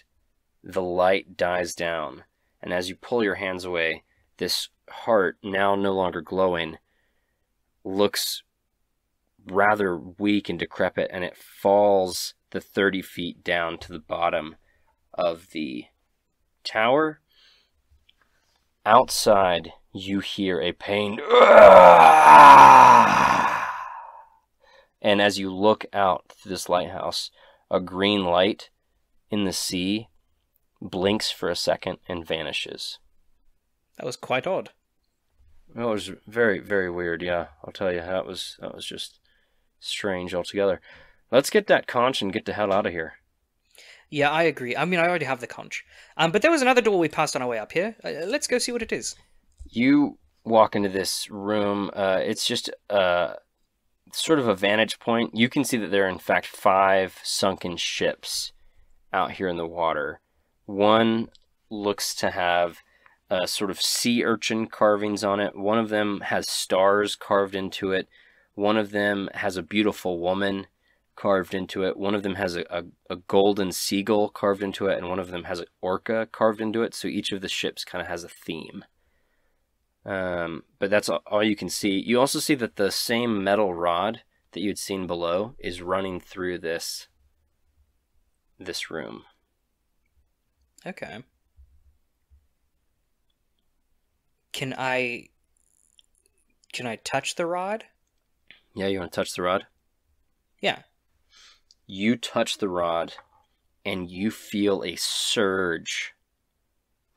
the light dies down. And as you pull your hands away, this heart, now no longer glowing, looks rather weak and decrepit, and it falls the 30 feet down to the bottom of the tower. Outside, you hear a pained and as you look out through this lighthouse, a green light in the sea blinks for a second and vanishes. That was quite odd. It was very, very weird, yeah. I'll tell you, that was just strange altogether. Let's get that conch and get the hell out of here. Yeah, I agree. I mean, I already have the conch. But there was another door we passed on our way up here. Let's go see what it is. You walk into this room. It's just sort of a vantage point. You can see that there are, in fact, 5 sunken ships out here in the water. One looks to have sort of sea urchin carvings on it. One of them has stars carved into it. One of them has a beautiful woman carved into it. One of them has a golden seagull carved into it, and one of them has an orca carved into it. So each of the ships kind of has a theme. But that's all you can see. You also see that the same metal rod that you had seen below is running through this room. Okay. Can I touch the rod? Yeah, you want to touch the rod? Yeah. You touch the rod, and you feel a surge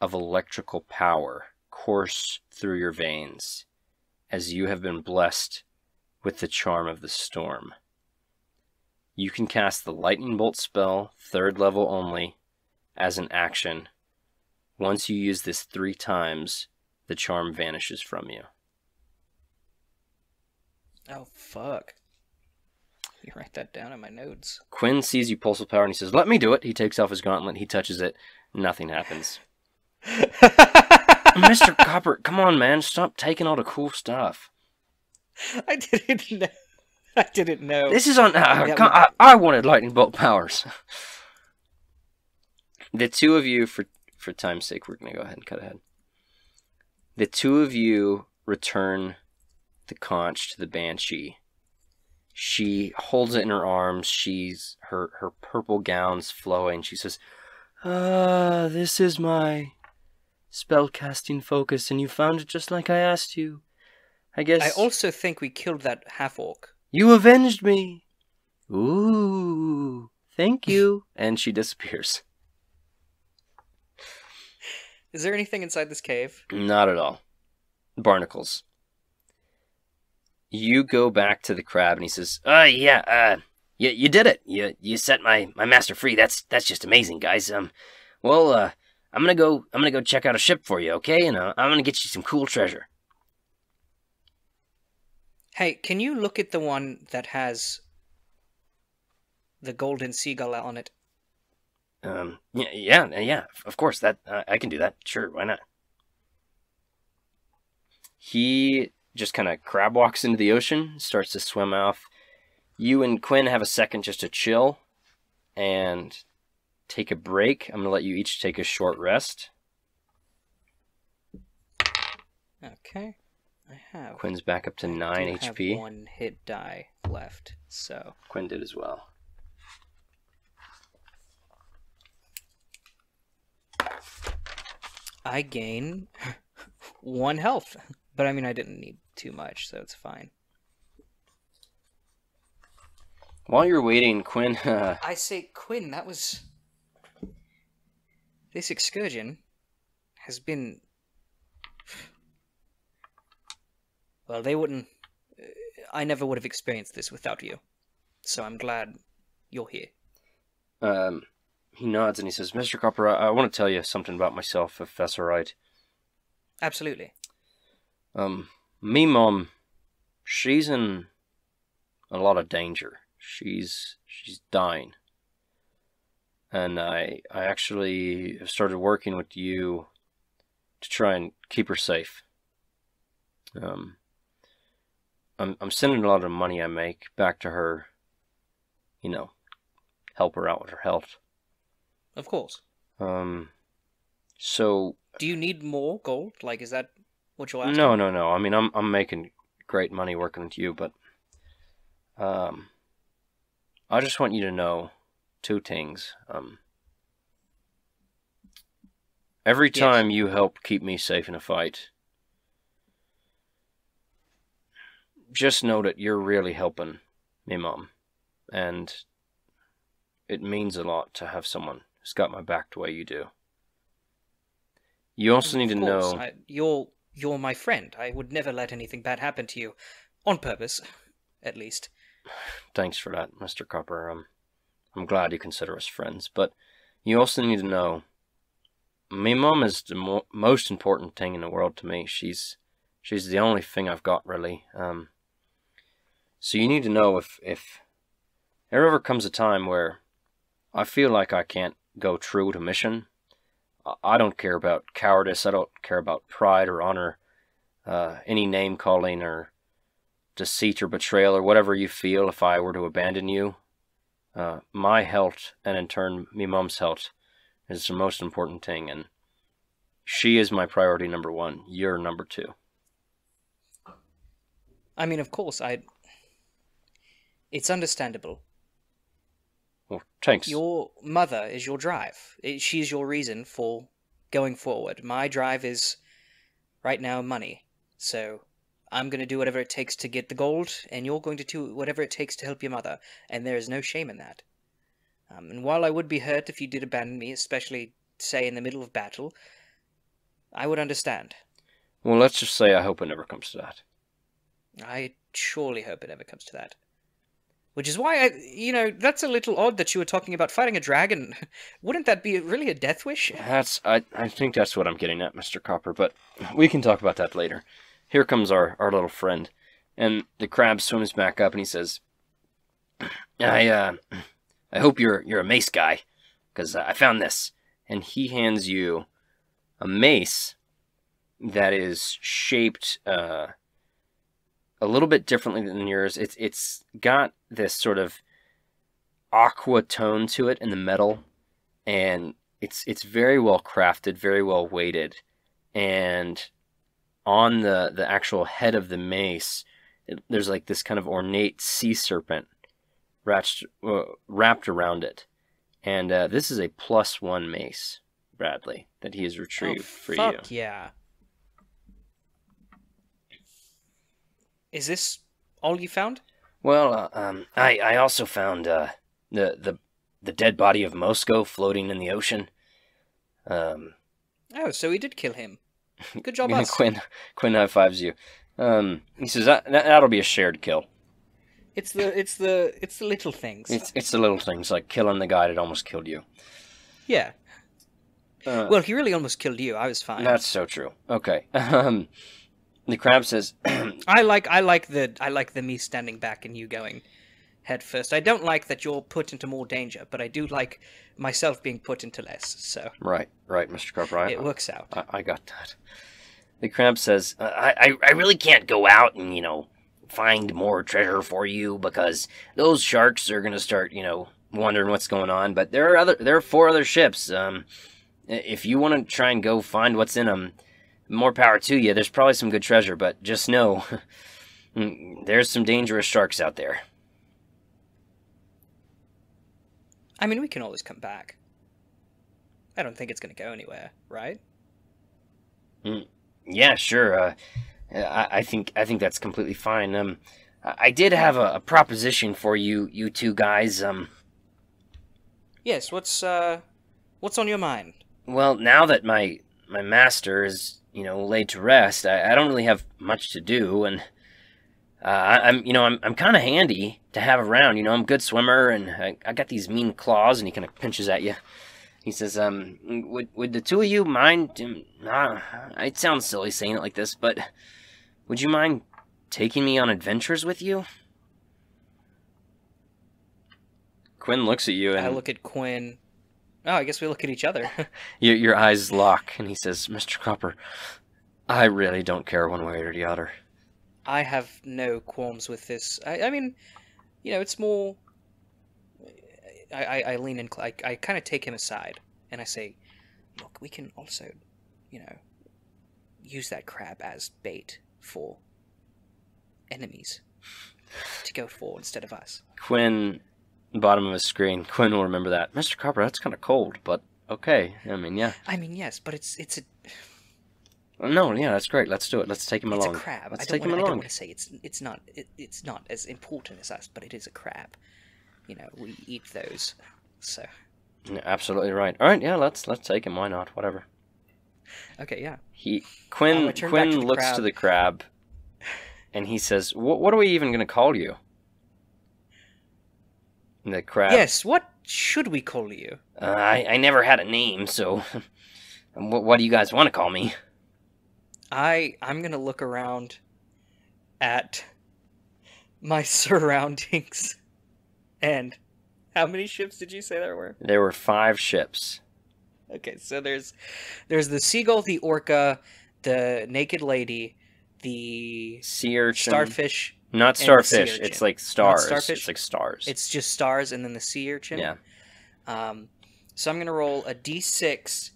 of electrical power course through your veins as you have been blessed with the charm of the storm. You can cast the lightning bolt spell, 3rd level only, as an action. Once you use this 3 times, the charm vanishes from you. Oh, fuck. You write that down in my notes. Quinn sees you pulse with power and he says, "Let me do it." He takes off his gauntlet, he touches it, nothing happens. Mr. Copper, come on, man, stop taking all the cool stuff. I didn't know. This is on... I wanted lightning bolt powers. The two of you, for time's sake, we're going to go ahead and cut ahead. The two of you return the conch to the Banshee. She holds it in her arms. Her purple gown's flowing. She says, this is my spellcasting focus, and you found it just like I asked you. I guess... I also think we killed that half-orc. You avenged me! Ooh, thank you. And she disappears. Is there anything inside this cave? Not at all. Barnacles. You go back to the crab and he says, you did it. You set my master free. That's just amazing, guys. I'm gonna go check out a ship for you, okay? And I'm gonna get you some cool treasure. Hey, can you look at the one that has the golden seagull on it? Yeah, of course. That I can do that. Sure, why not? He just kind of crab walks into the ocean, starts to swim off. You and Quinn have a second just to chill and take a break. I'm going to let you each take a short rest. Okay. I have. Quinn's back up to 9 HP. I have one hit die left, so... Quinn did as well. I gain 1 health. But I mean, I didn't need too much, so it's fine. While you're waiting, Quinn... I say, Quinn, that was... This excursion has been... Well, they wouldn't... I never would have experienced this without you. So I'm glad you're here. He nods and he says, Mr. Copper, I want to tell you something about myself, if that's all right. Absolutely. Me mom, she's in a lot of danger. She's dying. And I actually have started working with you to try and keep her safe. I'm sending a lot of money I make back to her, you know, help her out with her health. Of course. So... Do you need more gold? Like, is that what you're asking? No. I mean, I'm making great money working with you, but... I just want you to know 2 things. Every time you help keep me safe in a fight, just know that you're really helping me, Mom. And it means a lot to have someone who's got my back the way you do. You also need to know... You're my friend. I would never let anything bad happen to you. On purpose, at least. Thanks for that, Mr. Copper. I'm glad you consider us friends. But you also need to know... My mom is the most important thing in the world to me. She's the only thing I've got, really. So you need to know if there ever comes a time where I feel like I can't go true to mission. I don't care about cowardice. I don't care about pride or honor, any name calling or deceit or betrayal or whatever you feel if I were to abandon you. My health, and in turn, me mom's health, is the most important thing, and she is my priority number 1. You're number 2. I mean, of course, it's understandable. Well, thanks. Your mother is your drive. She's your reason for going forward. My drive is, right now, money. So, I'm going to do whatever it takes to get the gold, and you're going to do whatever it takes to help your mother. And there is no shame in that. And while I would be hurt if you did abandon me, especially, say, in the middle of battle, I would understand. Well, let's just say I hope it never comes to that. I surely hope it never comes to that. Which is why, that's a little odd that you were talking about fighting a dragon. Wouldn't that be really a death wish? I think that's what I'm getting at, Mr. Copper, but we can talk about that later. Here comes our little friend. And the crab swims back up and he says, I hope you're a mace guy, because I found this. And he hands you a mace that is shaped a little bit differently than yours. It's got this sort of aqua tone to it in the metal, and it's very well crafted, very well weighted. And on the actual head of the mace, there's like this kind of ornate sea serpent wrapped around it. And this is a +1 mace, Bradley, that he has retrieved for you. Fuck yeah. Is this all you found? Well, I also found the dead body of Moscow floating in the ocean. Oh, so we did kill him. Good job, us. Quinn high fives you. He says that'll be a shared kill. It's the little things. It's the little things like killing the guy that almost killed you. Yeah. Well, he really almost killed you. I was fine. That's so true. Okay. The crab says, I like the me standing back and you going head first. I don't like that you're put into more danger, but I do like myself being put into less. So right, Mr. Carper. It works out. I got that. The crab says, I really can't go out and find more treasure for you because those sharks are gonna start wondering what's going on. But there are 4 other ships. If you want to try and go find what's in them, more power to you. There's probably some good treasure, but just know there's some dangerous sharks out there. I mean, we can always come back. I don't think it's going to go anywhere, right? Yeah, sure. I think that's completely fine. I did have a proposition for you two guys. Yes. What's on your mind? Well, now that my master is laid to rest, I don't really have much to do, and I'm kind of handy to have around. I'm a good swimmer, and I got these mean claws, and he kind of pinches at you. He says, would the 2 of you mind? It sounds silly saying it like this, but would you mind taking me on adventures with you? Quinn looks at you, and I look at Quinn. Oh, I guess we look at each other. your eyes lock, and he says, Mr. Copper, I really don't care one way or the other. I have no qualms with this. I mean, it's more... I lean in... I kind of take him aside, and I say, look, we can also, use that crab as bait for enemies to go for instead of us. Quinn... Bottom of his screen. Quinn will remember that. Mr. Carper, that's kind of cold, but okay. I mean, yeah. I mean, yes, but it's a... No, yeah, that's great. Let's do it. Let's take him along. It's a crab. Let's take him along. I don't want to say it's not as important as us, but it is a crab. We eat those, so... Yeah, absolutely right. All right, yeah, let's take him. Why not? Whatever. Okay, yeah. Quinn looks to the crab, and he says, "What are we even going to call you?" The crab. Yes, what should we call you? I never had a name, so what do you guys want to call me? I'm gonna look around at my surroundings. And how many ships did you say there were? There were 5 ships. Okay, so there's the seagull, the orca, the naked lady, the sea urchin. Starfish. Not starfish. It's like stars. It's like stars. It's just stars and then the sea urchin. Yeah. So I'm going to roll a d6.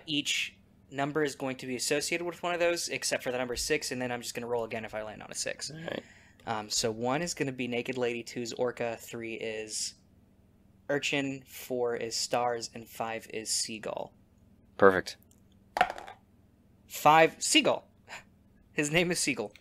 Each number is going to be associated with one of those, except for the number 6, and then I'm just going to roll again if I land on a 6. All right. So 1 is going to be naked lady, 2 is orca, 3 is urchin, 4 is stars, and 5 is seagull. Perfect. 5 seagull. His name is Seagull.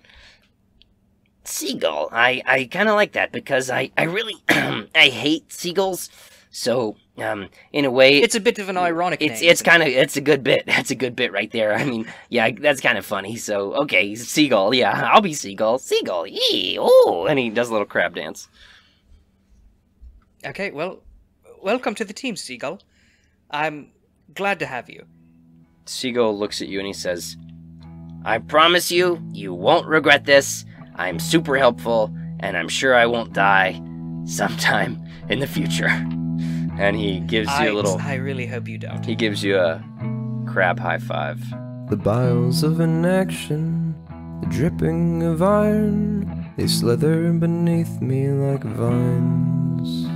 Seagull. I kind of like that because I really I hate seagulls. So in a way, it's a bit of an ironic name. It's a good bit. That's a good bit right there. I mean, yeah, that's kind of funny. So okay, Seagull. Yeah, I'll be Seagull. Seagull. Yee. Oh, and he does a little crab dance. Okay, well, welcome to the team, Seagull. I'm glad to have you. Seagull looks at you and he says, "I promise you, you won't regret this. I'm super helpful, and I'm sure I won't die sometime in the future." And he gives you a little... I really hope you don't. He gives you a crab high five. The biles of inaction, the dripping of iron, they slither beneath me like vines.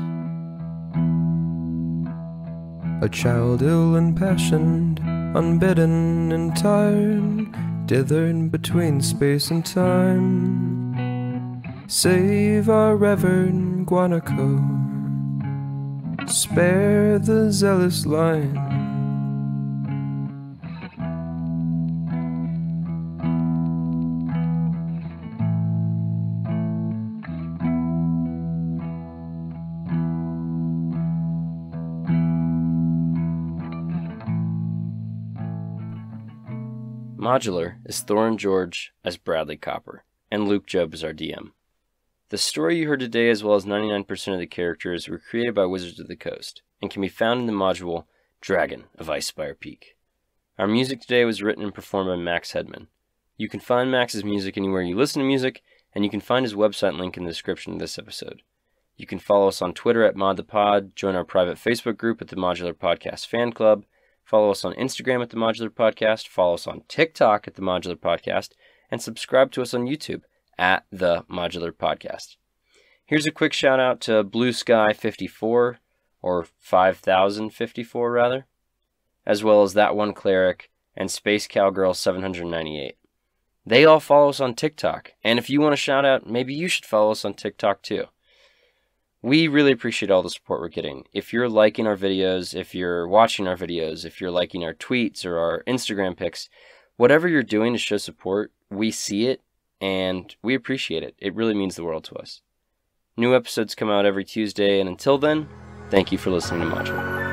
A child ill and passioned, unbidden and tired, dithered between space and time. Save our reverend Guanaco, spare the zealous line. Modular is Thorin George as Bradley Copper, and Luke Job as our DM. The story you heard today, as well as 99% of the characters, were created by Wizards of the Coast, and can be found in the module Dragon of Icespire Peak. Our music today was written and performed by Max Hedman. You can find Max's music anywhere you listen to music, and you can find his website link in the description of this episode. You can follow us on Twitter at ModThePod, join our private Facebook group at the Modular Podcast Fan Club, follow us on Instagram at the Modular Podcast, follow us on TikTok at the Modular Podcast, and subscribe to us on YouTube at the Modular Podcast. Here's a quick shout out to Blue Sky 54, or 5054 rather, as well as That One Cleric and Space Cowgirl 798. They all follow us on TikTok, and if you want a shout out, maybe you should follow us on TikTok too. We really appreciate all the support we're getting. If you're liking our videos, if you're watching our videos, if you're liking our tweets or our Instagram pics, whatever you're doing to show support, we see it and we appreciate it. It really means the world to us. New episodes come out every Tuesday, and until then, thank you for listening to Modular.